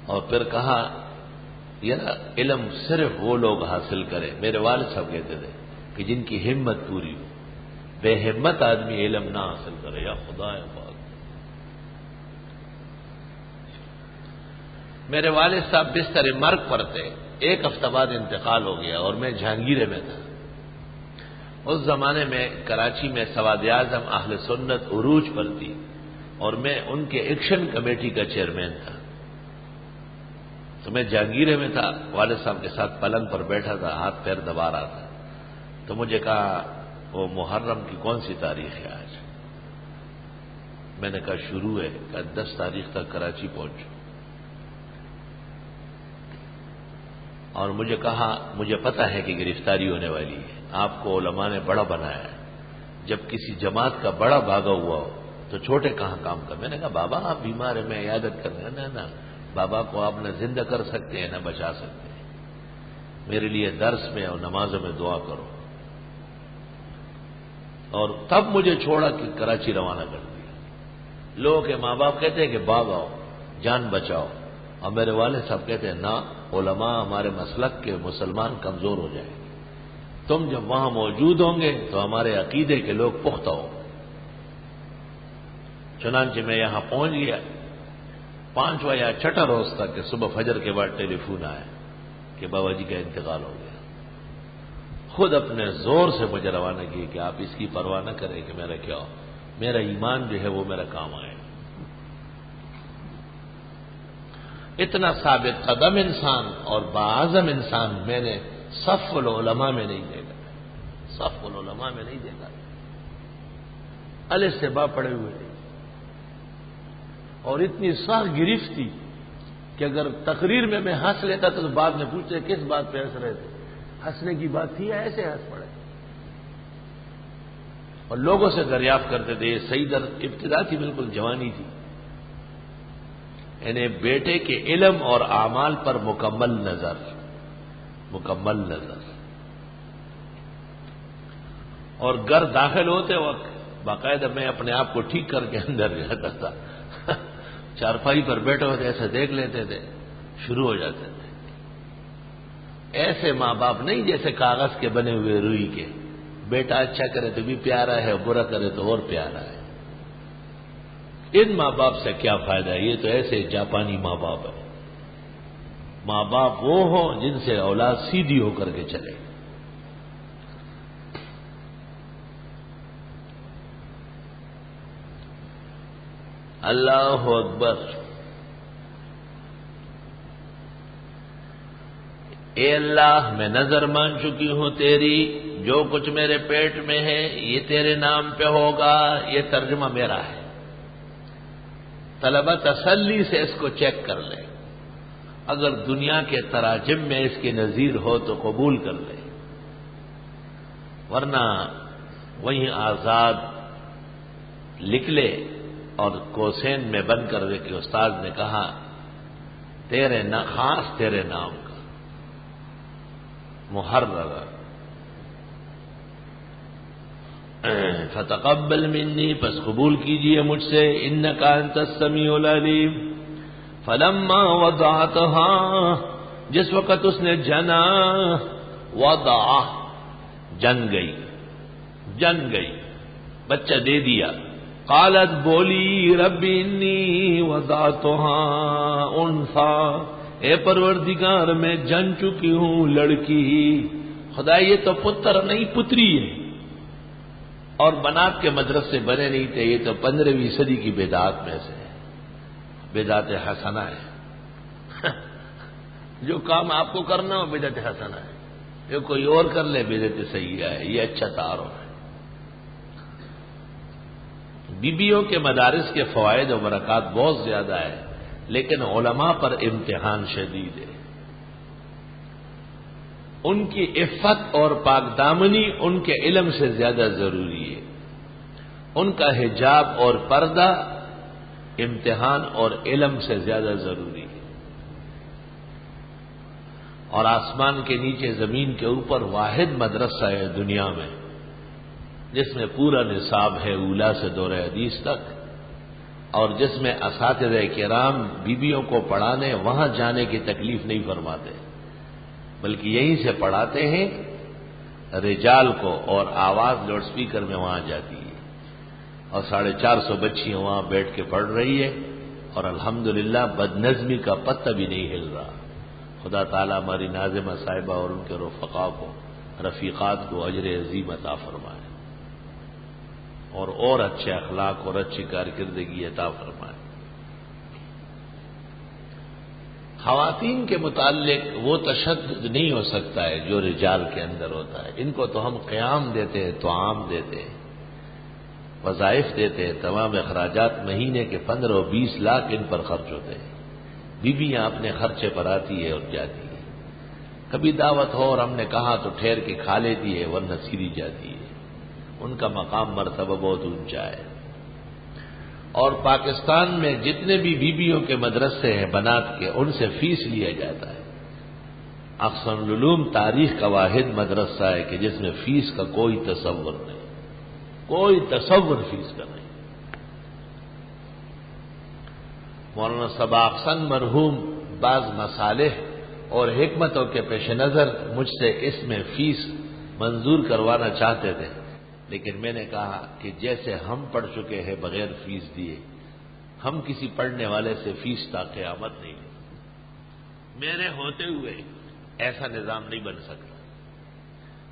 اور پھر کہا یہ علم صرف وہ لوگ حاصل کریں، میرے والد صاحب کہتے تھے کہ جن کی ہمت پوری ہو، بے ہمت آدمی علم نہ حاصل کرے، یا خدا پاک۔ میرے والد صاحب بستر مرگ پر تھے، ایک ہفتہ بعد انتقال ہو گیا اور میں جہانگیرے میں تھا۔ اس زمانے میں کراچی میں سواد اعظم اہل سنت عروج پر تھی، اور میں ان کے ایکشن کمیٹی کا چیئرمین تھا۔ تو میں جہانگیرے میں تھا، والد صاحب کے ساتھ پلنگ پر بیٹھا تھا، ہاتھ پیر دبا رہا تھا۔ تو مجھے کہا وہ محرم کی کون سی تاریخ ہے آج؟ میں نے کہا شروع ہے، کہا 10 تاریخ تک کراچی پہنچو۔ اور مجھے کہا مجھے پتا ہے کہ گرفتاری ہونے والی ہے، آپ کو علماء نے بڑا بنایا ہے، جب کسی جماعت کا بڑا بھاگا ہوا ہو تو چھوٹے کہاں کام کر۔ میں نے کہا بابا آپ بیمار ہیں، میں عیادت کرنا نہ بابا کو آپ نہ زندہ کر سکتے ہیں نہ بچا سکتے ہیں، میرے لیے درس میں اور نمازوں میں دعا کرو۔ اور تب مجھے چھوڑا کہ کراچی روانہ کر دیا۔ لوگوں کے ماں باپ کہتے ہیں کہ باغ آؤ جان بچاؤ، اور میرے والد صاحب کہتے ہیں نہ، علماء ہمارے مسلک کے مسلمان کمزور ہو جائیں گے، تم جب وہاں موجود ہوں گے تو ہمارے عقیدے کے لوگ پختہ ہوں۔ چنانچہ میں یہاں پہنچ گیا، 5واں یا 6واں روز تک کہ صبح فجر کے بعد ٹیلی فون آیا کہ بابا جی کا انتقال ہو گیا۔ خود اپنے زور سے مجھے روانہ کیے کہ آپ اس کی پرواہ نہ کریں کہ میرا کیا ہو، میرا ایمان جو ہے وہ میرا کام آئے۔ اتنا ثابت قدم انسان اور باعزم انسان میں نے صف العلماء میں نہیں دیکھا، صف العلماء میں نہیں دیکھا۔ الف سے با پڑے ہوئے تھے، اور اتنی سخت گرفت تھی کہ اگر تقریر میں ہنس لیتا تو بعد میں پوچھتے کس بات پہ ہنس رہے تھے، ہنسنے کی بات تھی یا ایسے ہنس پڑے؟ اور لوگوں سے دریافت کرتے تھے، یہ صحیح در ابتدا تھی، بالکل جوانی تھی، یعنی بیٹے کے علم اور اعمال پر مکمل نظر۔ اور گھر داخل ہوتے وقت باقاعدہ میں اپنے آپ کو ٹھیک کر کے اندر جاتا تھا، چارپائی پر بیٹھے ہوتے ایسے دیکھ لیتے تھے، شروع ہو جاتے تھے۔ ایسے ماں باپ نہیں جیسے کاغذ کے بنے ہوئے روئی کے، بیٹا اچھا کرے تو بھی پیارا ہے، برا کرے تو اور پیارا ہے۔ ان ماں باپ سے کیا فائدہ ہے؟ یہ تو ایسے جاپانی ماں باپ ہے۔ ماں باپ وہ ہوں جن سے اولاد سیدھی ہو کر کے چلے۔ اللہ اکبر۔ اے اللہ میں نظر مان چکی ہوں تیری، جو کچھ میرے پیٹ میں ہے یہ تیرے نام پہ ہوگا۔ یہ ترجمہ میرا ہے، طلبہ تسلی سے اس کو چیک کر لیں۔ اگر دنیا کے تراجم میں اس کے نظیر ہو تو قبول کر لے، ورنہ وہیں آزاد لکھ لے اور کوسین میں بند کر دے کہ استاد نے کہا تیرے خاص تیرے نام کا محرر فتقبل منی، پس قبول کیجئے مجھ سے، انک انت السمیع العلیم۔ فلما وضعتها، جس وقت اس نے جنا، وضع جن گئی بچہ دے دیا، قالت بولی رب انی وضعتها انثى، اے پروردگار میں جن چکی ہوں لڑکی، خدا یہ تو پتر نہیں پتری ہے، اور بنات کے مدرسے بنے نہیں تھے، یہ تو 15ویں صدی کی بدعات میں سے ہے، بدعت حسنہ ہے۔ جو کام آپ کو کرنا ہو بدعت حسنہ ہے، جو کوئی اور کر لے بدعت سیئہ ہے، یہ اچھا تعارف ہے۔ بیویوں کے مدارس کے فوائد و برکات بہت زیادہ ہے، لیکن علماء پر امتحان شدید ہے۔ ان کی عفت اور پاک دامنی ان کے علم سے زیادہ ضروری ہے، ان کا حجاب اور پردہ امتحان اور علم سے زیادہ ضروری ہے۔ اور آسمان کے نیچے زمین کے اوپر واحد مدرسہ ہے دنیا میں جس میں پورا نصاب ہے اولا سے دور حدیث تک، اور جس میں اساتذہ کرام بیویوں کو پڑھانے وہاں جانے کی تکلیف نہیں فرماتے، بلکہ یہیں سے پڑھاتے ہیں رجال کو، اور آواز لاؤڈ سپیکر میں وہاں جاتی ہے، اور 450 بچیاں وہاں بیٹھ کے پڑھ رہی ہے، اور الحمدللہ بدنظمی کا پتہ بھی نہیں ہل رہا۔ خدا تعالیٰ ہماری ناظمہ صاحبہ اور ان کے رفقا کو، رفیقات کو اجر عظیم عطا فرمائے، اور اچھے اخلاق اور اچھی کارکردگی عطا فرمائے۔ خواتین کے متعلق وہ تشدد نہیں ہو سکتا ہے جو رجال کے اندر ہوتا ہے۔ ان کو تو ہم قیام دیتے ہیں، طعام دیتے ہیں، وظائف دیتے ہیں، تمام اخراجات مہینے کے 15 و 20 لاکھ ان پر خرچ ہوتے ہیں۔ بیویاں اپنے خرچے پر آتی ہے اور جاتی ہے، کبھی دعوت ہو اور ہم نے کہا تو ٹھہر کے کھا لیتی ہے، ورنہ سیدھی جاتی ہے۔ ان کا مقام مرتبہ بہت اونچا ہے۔ اور پاکستان میں جتنے بھی بیویوں کے مدرسے ہیں بنات کے، ان سے فیس لیا جاتا ہے۔ احسن العلوم تاریخ کا واحد مدرسہ ہے کہ جس میں فیس کا کوئی تصور نہیں، کوئی تصور فیس کا نہیں۔ مولانا صبا احسن مرحوم بعض مصالح اور حکمتوں کے پیش نظر مجھ سے اس میں فیس منظور کروانا چاہتے تھے، لیکن میں نے کہا کہ جیسے ہم پڑھ چکے ہیں بغیر فیس دیے، ہم کسی پڑھنے والے سے فیس تا قیامت نہیں لیں۔ میرے ہوتے ہوئے ایسا نظام نہیں بن سکتا،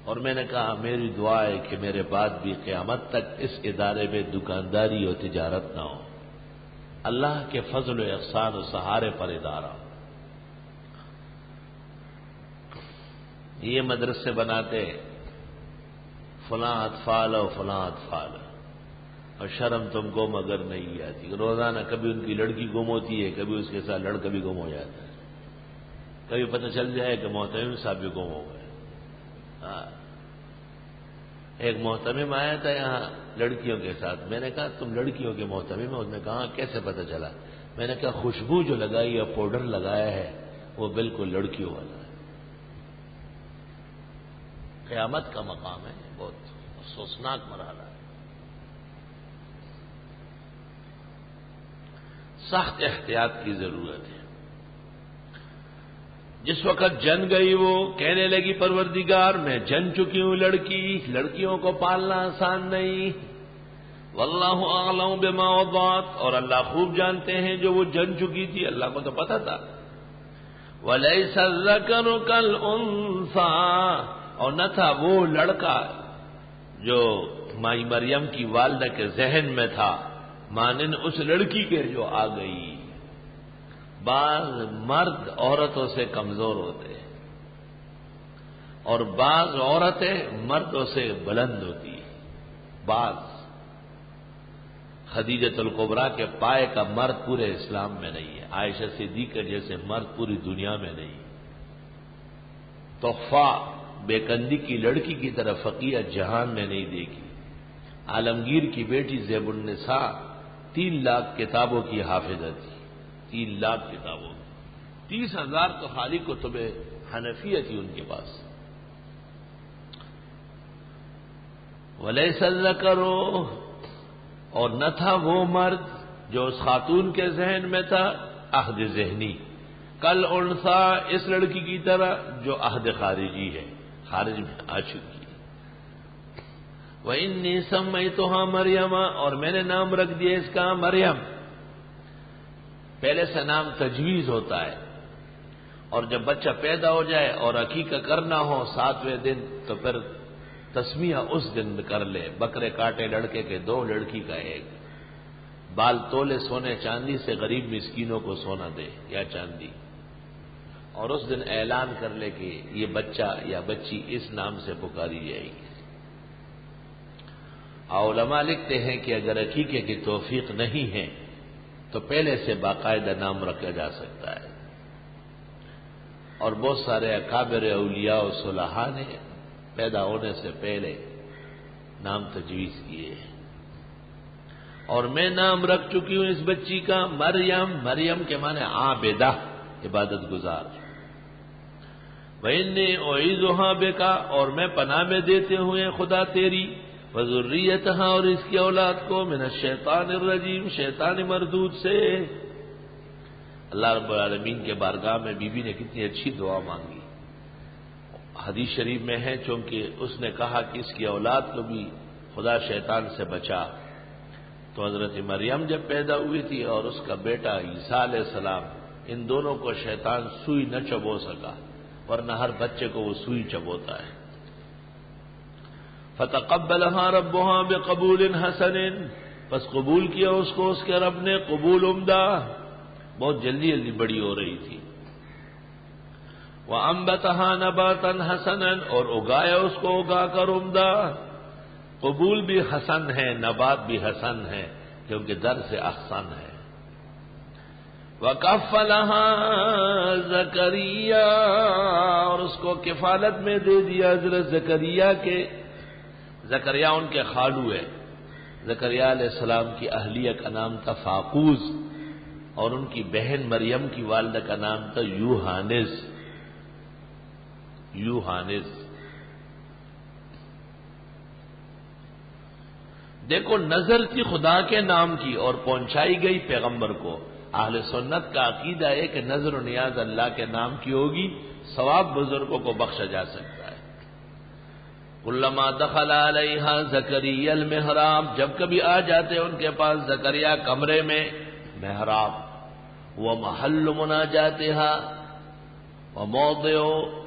اور میں نے کہا میری دعا ہے کہ میرے بعد بھی قیامت تک اس ادارے میں دکانداری اور تجارت نہ ہو، اللہ کے فضل و احسان و سہارے پر ادارہ۔ یہ مدرسے بناتے فلاں اطفال اور فلاں اطفال، اور شرم تم کو مگر نہیں آتی۔ روزانہ کبھی ان کی لڑکی گم ہوتی ہے، کبھی اس کے ساتھ لڑکا بھی گم ہو جاتا ہے، کبھی پتہ چل جائے کہ محتمم صاحب بھی گم ہو گئے۔ ایک محتمم آیا تھا یہاں لڑکیوں کے ساتھ، میں نے کہا تم لڑکیوں کے محتمم ہو؟ اس نے کہا کیسے پتہ چلا؟ میں نے کہا خوشبو جو لگائی ہے، پاؤڈر لگایا ہے، وہ بالکل لڑکیوں والا ہے۔ قیامت کا مقام ہے، بہت افسوسناک مرحلہ ہے۔ سخت احتیاط کی ضرورت ہے۔ جس وقت جن گئی وہ کہنے لگی پروردگار میں جن چکی ہوں لڑکیوں کو پالنا آسان نہیں، واللہ اعلم بما وضعت، اور اللہ خوب جانتے ہیں جو وہ جن چکی تھی، اللہ کو تو پتہ تھا۔ وَلَيْسَ الذَّكَرُ كَالْأُنثَىٰ، اور نہ تھا وہ لڑکا جو مائی مریم کی والدہ کے ذہن میں تھا مانند اس لڑکی کے جو آ گئی۔ بعض مرد عورتوں سے کمزور ہوتے ہیں، اور بعض عورتیں مردوں سے بلند ہوتی ہیں۔ بعض خدیجۃ الکبریٰ کے پائے کا مرد پورے اسلام میں نہیں ہے، عائشہ صدیقہ جیسے مرد پوری دنیا میں نہیں۔ تحفہ بیکندی کی لڑکی کی طرح فقیہ جہان میں نہیں دیکھی۔ عالمگیر کی بیٹی زیب النساء 3 لاکھ کتابوں کی حافظہ تھی، 3 لاکھ کتابوں کی، 30,000 تو خالی کتب حنفیہ تھی ان کے پاس۔ وَلَيْسَ الذَّكَرُ، اور نہ تھا وہ مرد جو اس خاتون کے ذہن میں تھا عہد ذہنی، کل انثیٰ، اس لڑکی کی طرح جو عہد خارجی ہے، خارج میں آ چکی ہے۔ وَإِنِّي سَمَّيْتُهَا مَرْيَمَ، اور میں نے نام رکھ دیا اس کا مریم۔ پہلے سے نام تجویز ہوتا ہے، اور جب بچہ پیدا ہو جائے اور عقیقہ کرنا ہو 7ویں دن تو پھر تسمیہ اس دن کر لے، بکرے کاٹے لڑکے کے 2، لڑکی کا 1، بال تولے سونے چاندی سے غریب مسکینوں کو سونا دے یا چاندی، اور اس دن اعلان کر لے کہ یہ بچہ یا بچی اس نام سے پکاری جائے گی۔ علماء لکھتے ہیں کہ اگر عقیقے کی توفیق نہیں ہے تو پہلے سے باقاعدہ نام رکھا جا سکتا ہے، اور بہت سارے اکابر اولیاء و صلحاء نے پیدا ہونے سے پہلے نام تجویز کیے ہیں۔ اور میں نام رکھ چکی ہوں اس بچی کا مریم، مریم کے معنی عابدہ، عبادت گزار۔ وَإِنِّي أُعِيذُهَا بِكَ، اور میں پناہ میں دیتے ہوئے خدا تیری، وَذُرِّيَّتَهَا، اور اس کی اولاد کو، من الشیطان الرجیم، شیطان مردود سے۔ اللہ رب العالمین کے بارگاہ میں بی بی نے کتنی اچھی دعا مانگی۔ حدیث شریف میں ہے چونکہ اس نے کہا کہ اس کی اولاد کو بھی خدا شیطان سے بچا، تو حضرت مریم جب پیدا ہوئی تھی اور اس کا بیٹا عیسیٰ علیہ السلام، ان دونوں کو شیطان سوئی نہ چبو سکا، ورنہ ہر بچے کو وہ سوئی چبوتا ہے۔ فَتَقَبَّلَهَا رَبُّهَا بِقَبُولٍ حَسَنٍ، پس قبول کیا اس کو اس کے رب نے قبول عمدہ، بہت جلدی جلدی بڑی ہو رہی تھی۔ وَأَنبَتَهَا نَبَاتًا حَسَنًا، اور اگایا اس کو اگا کر عمدہ، قبول بھی حسن ہے، نبات بھی حسن ہے، کیونکہ در سے احسن ہے۔ وَكَفَّلَهَا زَكَرِيَّا، اور اس کو کفالت میں دے دیا حضرت زکریا کے، زکریا ان کے خالو ہے، زکریا علیہ السلام کی اہلیہ کا نام تھا فاقوز، اور ان کی بہن مریم کی والدہ کا نام تھا یوحانس، یوحانس۔ دیکھو نظر تھی خدا کے نام کی اور پہنچائی گئی پیغمبر کو۔ اہل سنت کا عقیدہ ہے کہ نظر و نیاز اللہ کے نام کی ہوگی، ثواب بزرگوں کو بخشا جا سکتا ہے۔ کلما دخل علیہا زکریا المحراب، جب کبھی آ جاتے ان کے پاس زکریا کمرے میں، محراب وہ محل مناجاتہا وموضع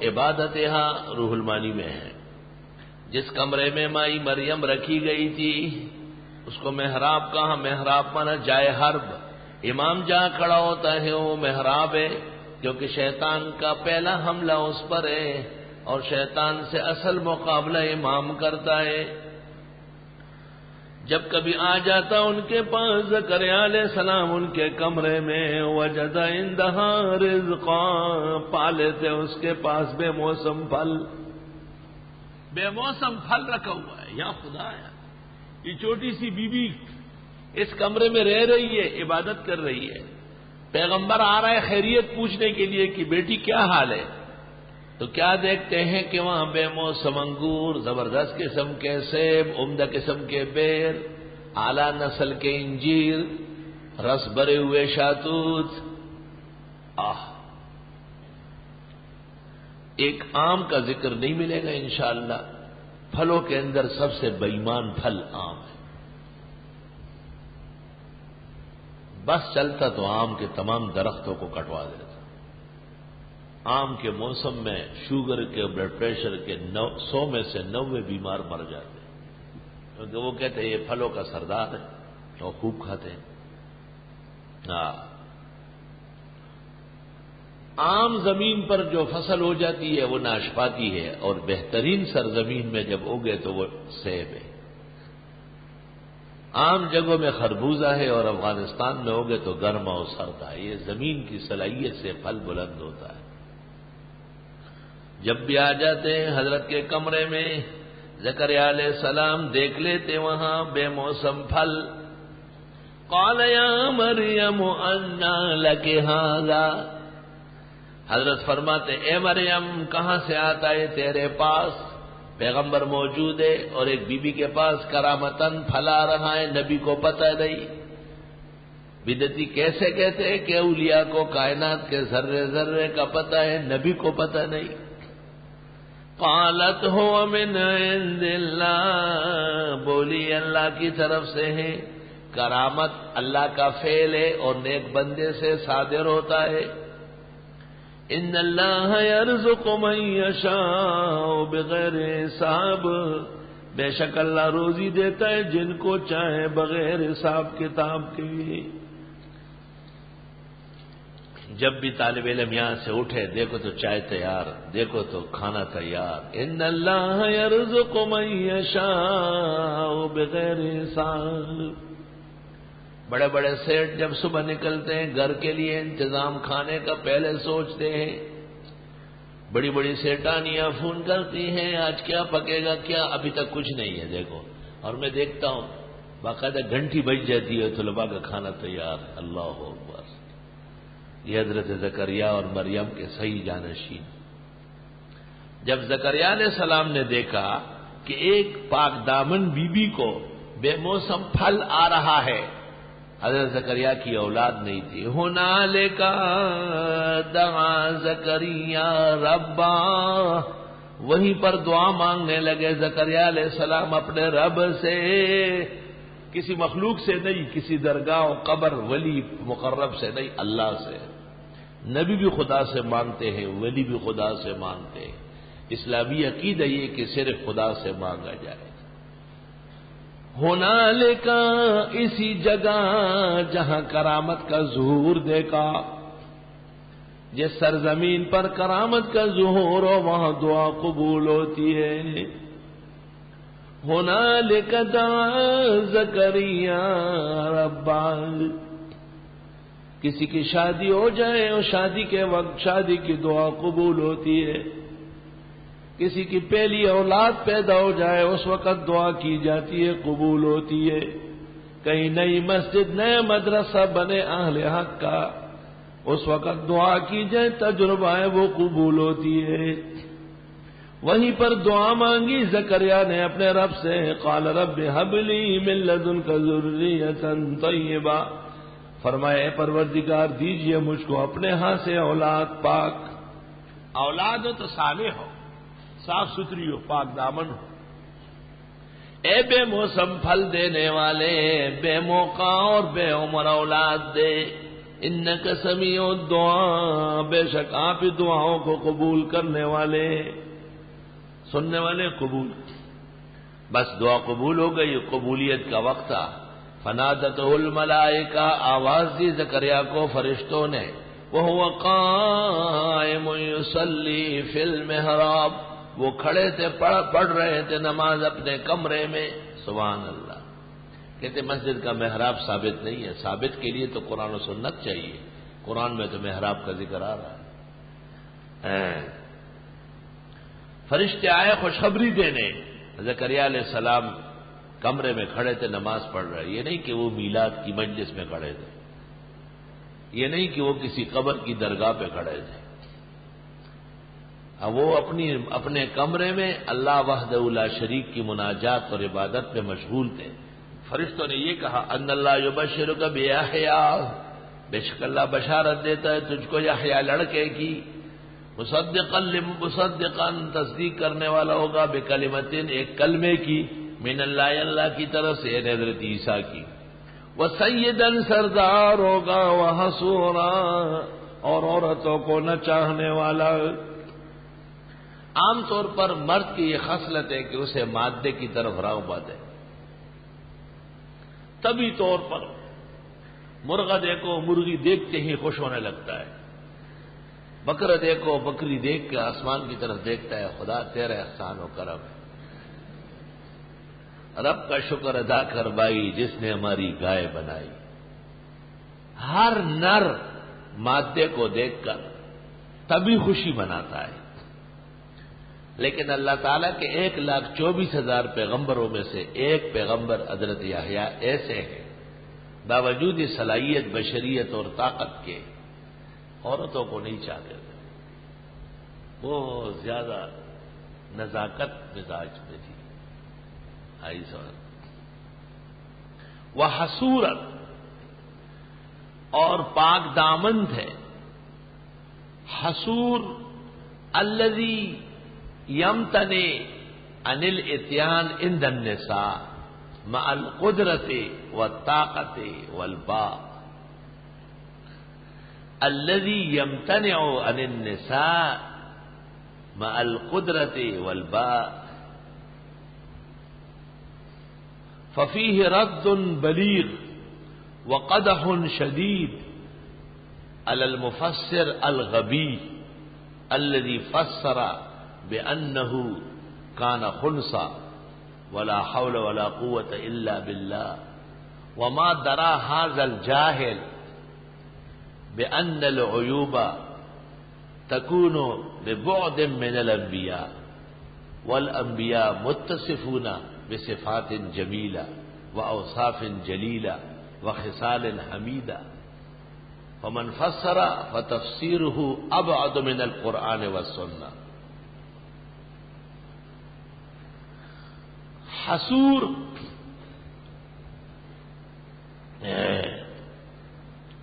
عبادتہا، روح المانی میں ہے، جس کمرے میں مائی مریم رکھی گئی تھی اس کو محراب کہا۔ محراب مانا جائے حرب، امام جہاں کھڑا ہوتا ہے وہ محراب ہے، کیونکہ شیطان کا پہلا حملہ اس پر ہے اور شیطان سے اصل مقابلہ امام کرتا ہے۔ جب کبھی آ جاتا ان کے پاس زکریا علیہ السلام ان کے کمرے میں، وجد عندہا رزقا، پا لیتے اس کے پاس بے موسم پھل، بے موسم پھل رکھا ہوا ہے۔ یا خدا ہے، یہ چھوٹی سی بی بی اس کمرے میں رہ رہی ہے، عبادت کر رہی ہے، پیغمبر آ رہا ہے خیریت پوچھنے کے لیے کہ بیٹی کیا حال ہے، تو کیا دیکھتے ہیں کہ وہاں بے موسم انگور، زبردست قسم کے سیب، عمدہ قسم کے بیر، اعلیٰ نسل کے انجیر، رس بھرے ہوئے شاتوت۔ ایک آم کا ذکر نہیں ملے گا انشاءاللہ، پھلوں کے اندر سب سے بےایمان پھل آم ہے۔ بس چلتا تو آم کے تمام درختوں کو کٹوا دیتا۔ آم کے موسم میں شوگر کے، بلڈ پریشر کے 100 میں سے 90 بیمار مر جاتے ہیں، کیونکہ وہ کہتے ہیں یہ پھلوں کا سردار ہے اور خوب کھاتے ہیں۔ عام زمین پر جو فصل ہو جاتی ہے وہ ناشپاتی ہے، اور بہترین سرزمین میں جب اگے تو وہ سیب ہے۔ عام جگہوں میں خربوزہ ہے اور افغانستان میں ہوگے تو گرم اور سرد ہے. یہ زمین کی صلاحیت سے پھل بلند ہوتا ہے. جب بھی آ جاتے ہیں حضرت کے کمرے میں زکریا علیہ السلام دیکھ لیتے وہاں بے موسم پھل. قال یا مریم انا لک ھذا، حضرت فرماتے اے مریم کہاں سے آتا ہے تیرے پاس؟ پیغمبر موجود ہے اور ایک بی بی کے پاس کرامتن پھل آ رہا ہے، نبی کو پتہ نہیں. بدعتی کیسے کہتے ہیں کہ اولیاء کو کائنات کے ذرے ذرے کا پتہ ہے، نبی کو پتہ نہیں. قالت هو من عند اللہ، بولی اللہ کی طرف سے ہے. کرامت اللہ کا فعل ہے اور نیک بندے سے صادر ہوتا ہے. ان اللہ یرزق من یشاء بغیر حساب، بے شک اللہ روزی دیتا ہے جن کو چاہے بغیر حساب کتاب کے. جب بھی طالب علم یہاں سے اٹھے دیکھو تو چائے تیار، دیکھو تو کھانا تیار. ان اللہ یرزق من یشاء بغیر حساب. بڑے بڑے سیٹ جب صبح نکلتے ہیں گھر کے لیے انتظام کھانے کا پہلے سوچتے ہیں. بڑی بڑی سیٹانیاں فون کرتی ہیں آج کیا پکے گا کیا، ابھی تک کچھ نہیں ہے دیکھو. اور میں دیکھتا ہوں باقاعدہ گھنٹی بج جاتی ہے طلباء کا کھانا تیار. اللہ اکبر. یہ حضرت زکریا اور مریم کے صحیح جانشین. جب زکریا علیہ السلام نے دیکھا کہ ایک پاک دامن بی بی کو بے موسم پھل آ رہا ہے، حضرت زکریا کی اولاد نہیں تھی. ہنالک دعا زکریا ربا، وہیں پر دعا مانگنے لگے زکریا علیہ السلام اپنے رب سے. کسی مخلوق سے نہیں، کسی درگاہ و قبر ولی مقرب سے نہیں، اللہ سے. نبی بھی خدا سے مانگتے ہیں، ولی بھی خدا سے مانگتے ہیں. اسلامی عقیدہ یہ کہ صرف خدا سے مانگا جائے. ہنالک، اسی جگہ جہاں کرامت کا ظہور دیکھا، جس سرزمین پر کرامت کا ظہور ہو وہاں دعا قبول ہوتی ہے. ہنالک دعا زکریا ربا. کسی کی شادی ہو جائے اور شادی کے وقت شادی کی دعا قبول ہوتی ہے. کسی کی پہلی اولاد پیدا ہو جائے اس وقت دعا کی جاتی ہے، قبول ہوتی ہے. کہیں نئی مسجد نیا مدرسہ بنے اہل حق کا، اس وقت دعا کی جائے تجربہ ہے وہ قبول ہوتی ہے. وہیں پر دعا مانگی زکریا نے اپنے رب سے. قال رب هب لي من لدنك ذرية طيبة، فرمایا اے پروردگار دیجئے مجھ کو اپنے ہاں سے اولاد پاک. اولاد ہو تو صالح ہو، صاف ستھری ہو، پاک دامن ہو. اے بے موسم پھل دینے والے، بے موقع اور بے عمر اولاد دے. انک سمیع الدعاء، بے شک آپ ہی دعاؤں کو قبول کرنے والے، سننے والے قبول. بس دعا قبول ہو گئی، قبولیت کا وقت تھا. فنادتہ الملائکہ، آواز دی زکریا کو فرشتوں نے. وہو قائم یصلی فی المحراب، وہ کھڑے تھے پڑھ رہے تھے نماز اپنے کمرے میں. سبحان اللہ. کہتے مسجد کا محراب ثابت نہیں ہے، ثابت کے لیے تو قرآن و سنت چاہیے. قرآن میں تو محراب کا ذکر آ رہا ہے. فرشتے آئے خوشخبری دینے. زکریا علیہ السلام کمرے میں کھڑے تھے نماز پڑھ رہے. یہ نہیں کہ وہ میلاد کی مجلس میں کھڑے تھے، یہ نہیں کہ وہ کسی قبر کی درگاہ پہ کھڑے تھے. وہ اپنے کمرے میں اللہ وحدہ لا شریک کی مناجات اور عبادت میں مشغول تھے. فرشتوں نے یہ کہا ان اللہ یبشرک بیحییٰ، بے شک اللہ بشارت دیتا ہے تجھ کو یحییٰ لڑکے کی. مصدقا تصدیق کرنے والا ہوگا، بکلمتن ایک کلمے کی، من اللہ اللہ کی طرف سے حضرت عیسیٰ کی. وسیدن سردار ہوگا، وحصورا اور عورتوں کو نہ چاہنے والا. عام طور پر مرد کی یہ خصلت ہے کہ اسے مادے کی طرف رغبت ہے. طبی طور پر مرغہ دیکھو مرغی دیکھتے ہی خوش ہونے لگتا ہے. بکرا دیکھو بکری دیکھ کے آسمان کی طرف دیکھتا ہے، خدا تیرا احسان و کرم ہے. رب کا شکر ادا کر بھائی جس نے ہماری گائے بنائی. ہر نر مادے کو دیکھ کر تبھی خوشی مناتا ہے، لیکن اللہ تعالیٰ کے 1,24,000 پیغمبروں میں سے ایک پیغمبر حضرت یحییٰ ایسے ہیں باوجود صلاحیت بشریت اور طاقت کے عورتوں کو نہیں چاہتے تھے. بہت زیادہ نزاکت مزاج میں تھی. آئی سمجھ. وہ حسورت اور پاک دامن تھے. حسور الذی یمتنع عن الاتیان عند النساء مع القدرت والطاقت والباء. الذی یمتنع عن النساء مع القدرت والباء ففیہ رد بلیغ وقدح شدید علی المفسر الغبی الذی فسر بأنه كان خنثى ولا حول ولا قوة إلا بالله وما درى هذا الجاهل بأن العيوب تكون ببعد من الأنبياء والأنبياء متصفون بصفات جميلة وأوصاف جليلة وخصال حميدة فمن فسر فتفسيره أبعد من القرآن والسنة. حسور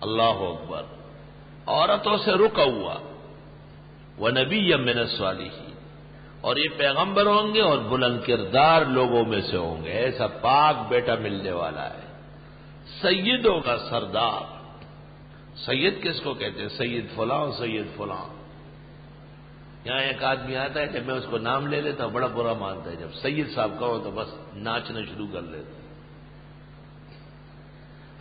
اللہ اکبر عورتوں سے رکا ہوا. وَنَبِيًّا مِّنَ الصَّالِحِينَ اور یہ پیغمبر ہوں گے اور بلند کردار لوگوں میں سے ہوں گے. ایسا پاک بیٹا ملنے والا ہے. سیدوں کا سردار. سید کس کو کہتے ہیں؟ سید فلاں سید فلاں. یہاں ایک آدمی آتا ہے جب میں اس کو نام لے لیتا ہوں بڑا برا مانتا ہے. جب سید صاحب کہو تو بس ناچنا شروع کر لیتا.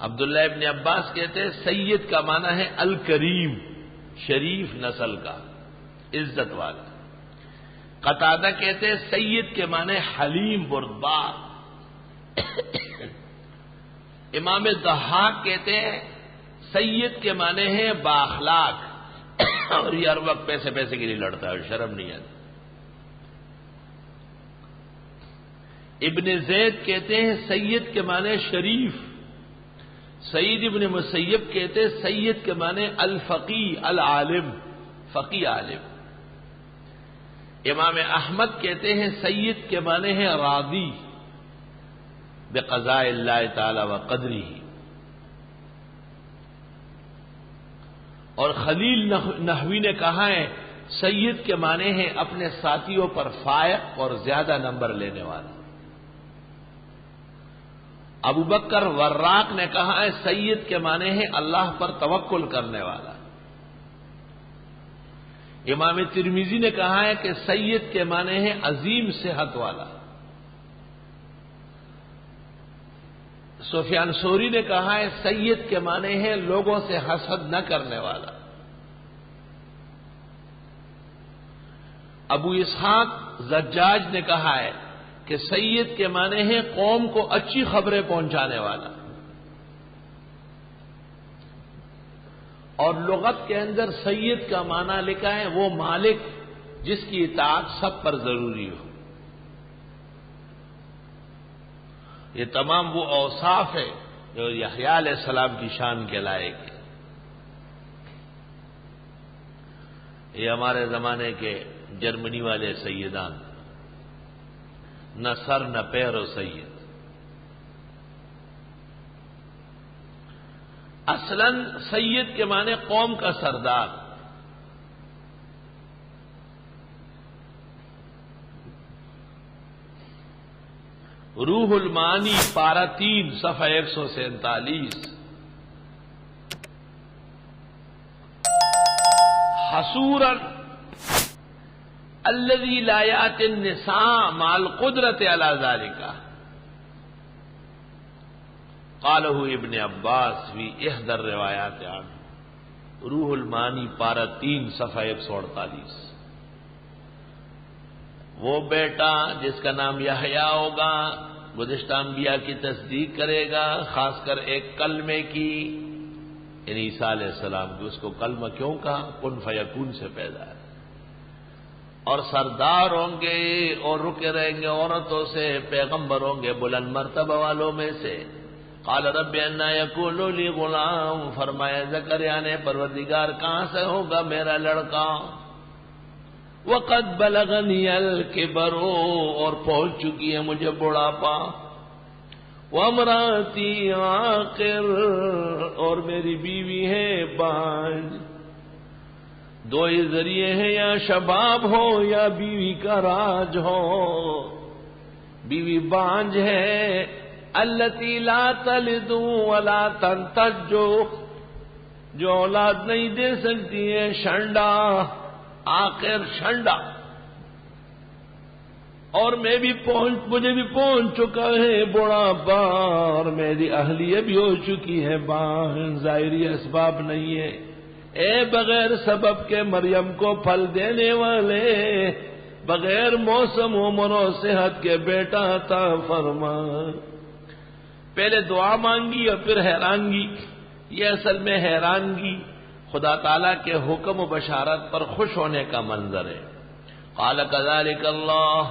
عبداللہ ابن عباس کہتے ہیں سید کا معنی ہے الکریم، شریف نسل کا، عزت والا. قتادہ کہتے ہیں سید کے معنی حلیم بردبار. امام ضحاک کہتے ہیں سید کے معنی ہے بااخلاق، اور یہ ہر وقت پیسے پیسے کے لیے لڑتا ہے، شرم نہیں آتی. ابن زید کہتے ہیں سید کے معنی شریف. سعید ابن مسیب کہتے ہیں سید کے معنی الفقی العالم، فقی عالم. امام احمد کہتے ہیں سید کے معنی ہے راضی بقضاء اللہ تعالی و قدرہ. اور خلیل نحوی نے کہا ہے سید کے معنی ہے اپنے ساتھیوں پر فائق اور زیادہ نمبر لینے والا. ابو بکر وراق نے کہا ہے سید کے معنی ہے اللہ پر توکل کرنے والا. امام ترمذی نے کہا ہے کہ سید کے معنی ہے عظیم صحت والا. سفیان ثوری نے کہا ہے سید کے معنی ہے لوگوں سے حسد نہ کرنے والا. ابو اسحاق زجاج نے کہا ہے کہ سید کے معنی ہے قوم کو اچھی خبریں پہنچانے والا. اور لغت کے اندر سید کا معنی لکھا ہے وہ مالک جس کی اطاعت سب پر ضروری ہو. یہ تمام وہ اوصاف ہے جو یحییٰ علیہ السلام کی شان کے لائق ہے. یہ ہمارے زمانے کے جرمنی والے سیدان، نہ سر نہ پیر و سید. اصلاً سید کے معنی قوم کا سردار. روح المعانی پارہ 3 صفحہ 147. حسورا الذی لا یأتی النساء مع القدرۃ علی ذلک قالہ ابن عباس فی احدى الروایات عنہ. روح المعانی پارہ 3 صفحہ 148. وہ بیٹا جس کا نام یحییٰ ہوگا گزشتہ انبیاء کی تصدیق کرے گا، خاص کر ایک کلمے کی، یعنی عیسیٰ علیہ السلام کی. اس کو کلمہ کیوں کہا؟ کن فیکون سے پیدا ہے. اور سردار ہوں گے اور رکے رہیں گے عورتوں سے، پیغمبر ہوں گے بلند مرتبہ والوں میں سے. قال رب انا یکون لی غلام، فرمایا زکریا نے پروردگار کہاں سے ہوگا میرا لڑکا. وقد بلغنی الکبر، اور پہنچ چکی ہے مجھے بڑھاپا. وامراتی عاقر، اور میری بیوی ہے بانجھ. دو ہی ذریعے ہیں، یا شباب ہو یا بیوی کا راج ہو. بیوی بانجھ ہے، التی لا تلد ولا تنتج، جو اولاد نہیں دے سکتی ہے، شنڈا، آخر شنڈا. اور مجھے بھی پہنچ چکا ہے بڑھاپا، اور میری اہلیہ بھی ہو چکی ہے بانجھ. ظاہری اسباب نہیں ہے. اے بغیر سبب کے مریم کو پھل دینے والے، بغیر موسم عمر و صحت کے بیٹا عطا فرما. پہلے دعا مانگی اور پھر حیرانگی. یہ اصل میں حیرانگی خدا تعالیٰ کے حکم و بشارت پر خوش ہونے کا منظر ہے. قال کذالک اللہ،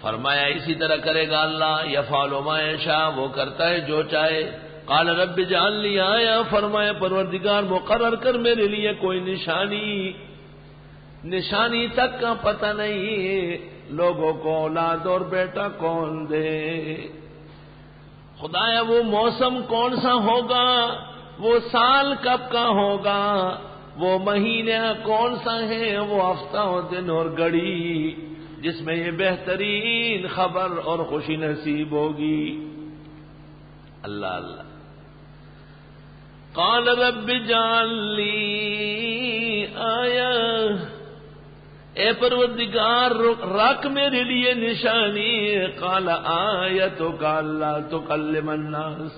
فرمایا اسی طرح کرے گا اللہ. یفعل ما یشاء، وہ کرتا ہے جو چاہے. قال رب اجعل لی آیا، فرمایا پروردگار مقرر کر میرے لیے کوئی نشانی تک کا پتہ نہیں لوگوں کو اولاد اور بیٹا کون دے. خدایا وہ موسم کون سا ہوگا، وہ سال کب کا ہوگا، وہ مہینہ کون سا ہے، وہ ہفتہ اور دن اور گھڑی جس میں یہ بہترین خبر اور خوشی نصیب ہوگی. اللہ اللہ. قال رب اجعل لی آیا، اے پروردگار رکھ میرے لیے نشانی. قال آیتک الا تکلم الناس،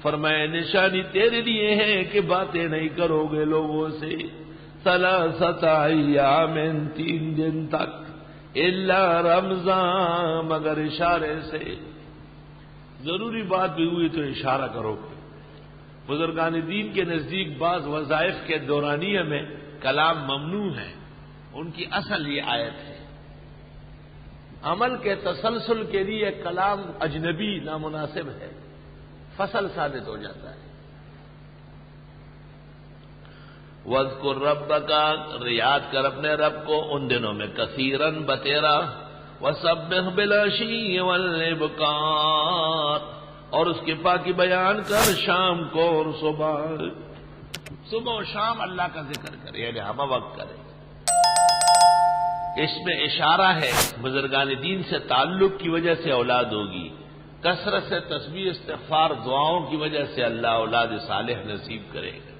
فرمایا نشانی تیرے لیے ہے کہ باتیں نہیں کرو گے لوگوں سے. ثلاثۃ ایام، 3 دن تک. الا رمضان، مگر اشارے سے. ضروری بات بھی ہوئی تو اشارہ کرو گے. بزرگان دین کے نزدیک بعض وظائف کے دورانیہ میں کلام ممنوع ہے. ان کی اصل یہ آیت ہے. عمل کے تسلسل کے لیے کلام اجنبی نامناسب ہے، فصل ثابت ہو جاتا ہے. وَاذْكُرْ رَبَّكَ، یاد کر اپنے رب کو ان دنوں میں کثیراً بتیرا. وَسَبِّحْ بِالْعَشِيِّ وَالْإِبْكَارِ، اور اس کی پاکی بیان کر شام کو اور صبح و شام اللہ کا ذکر کرے، یعنی ہمہ وقت کرے. اس میں اشارہ ہے بزرگان دین سے تعلق کی وجہ سے اولاد ہوگی. کثرت سے تسبیح استغفار دعاؤں کی وجہ سے اللہ اولاد صالح نصیب کرے گا.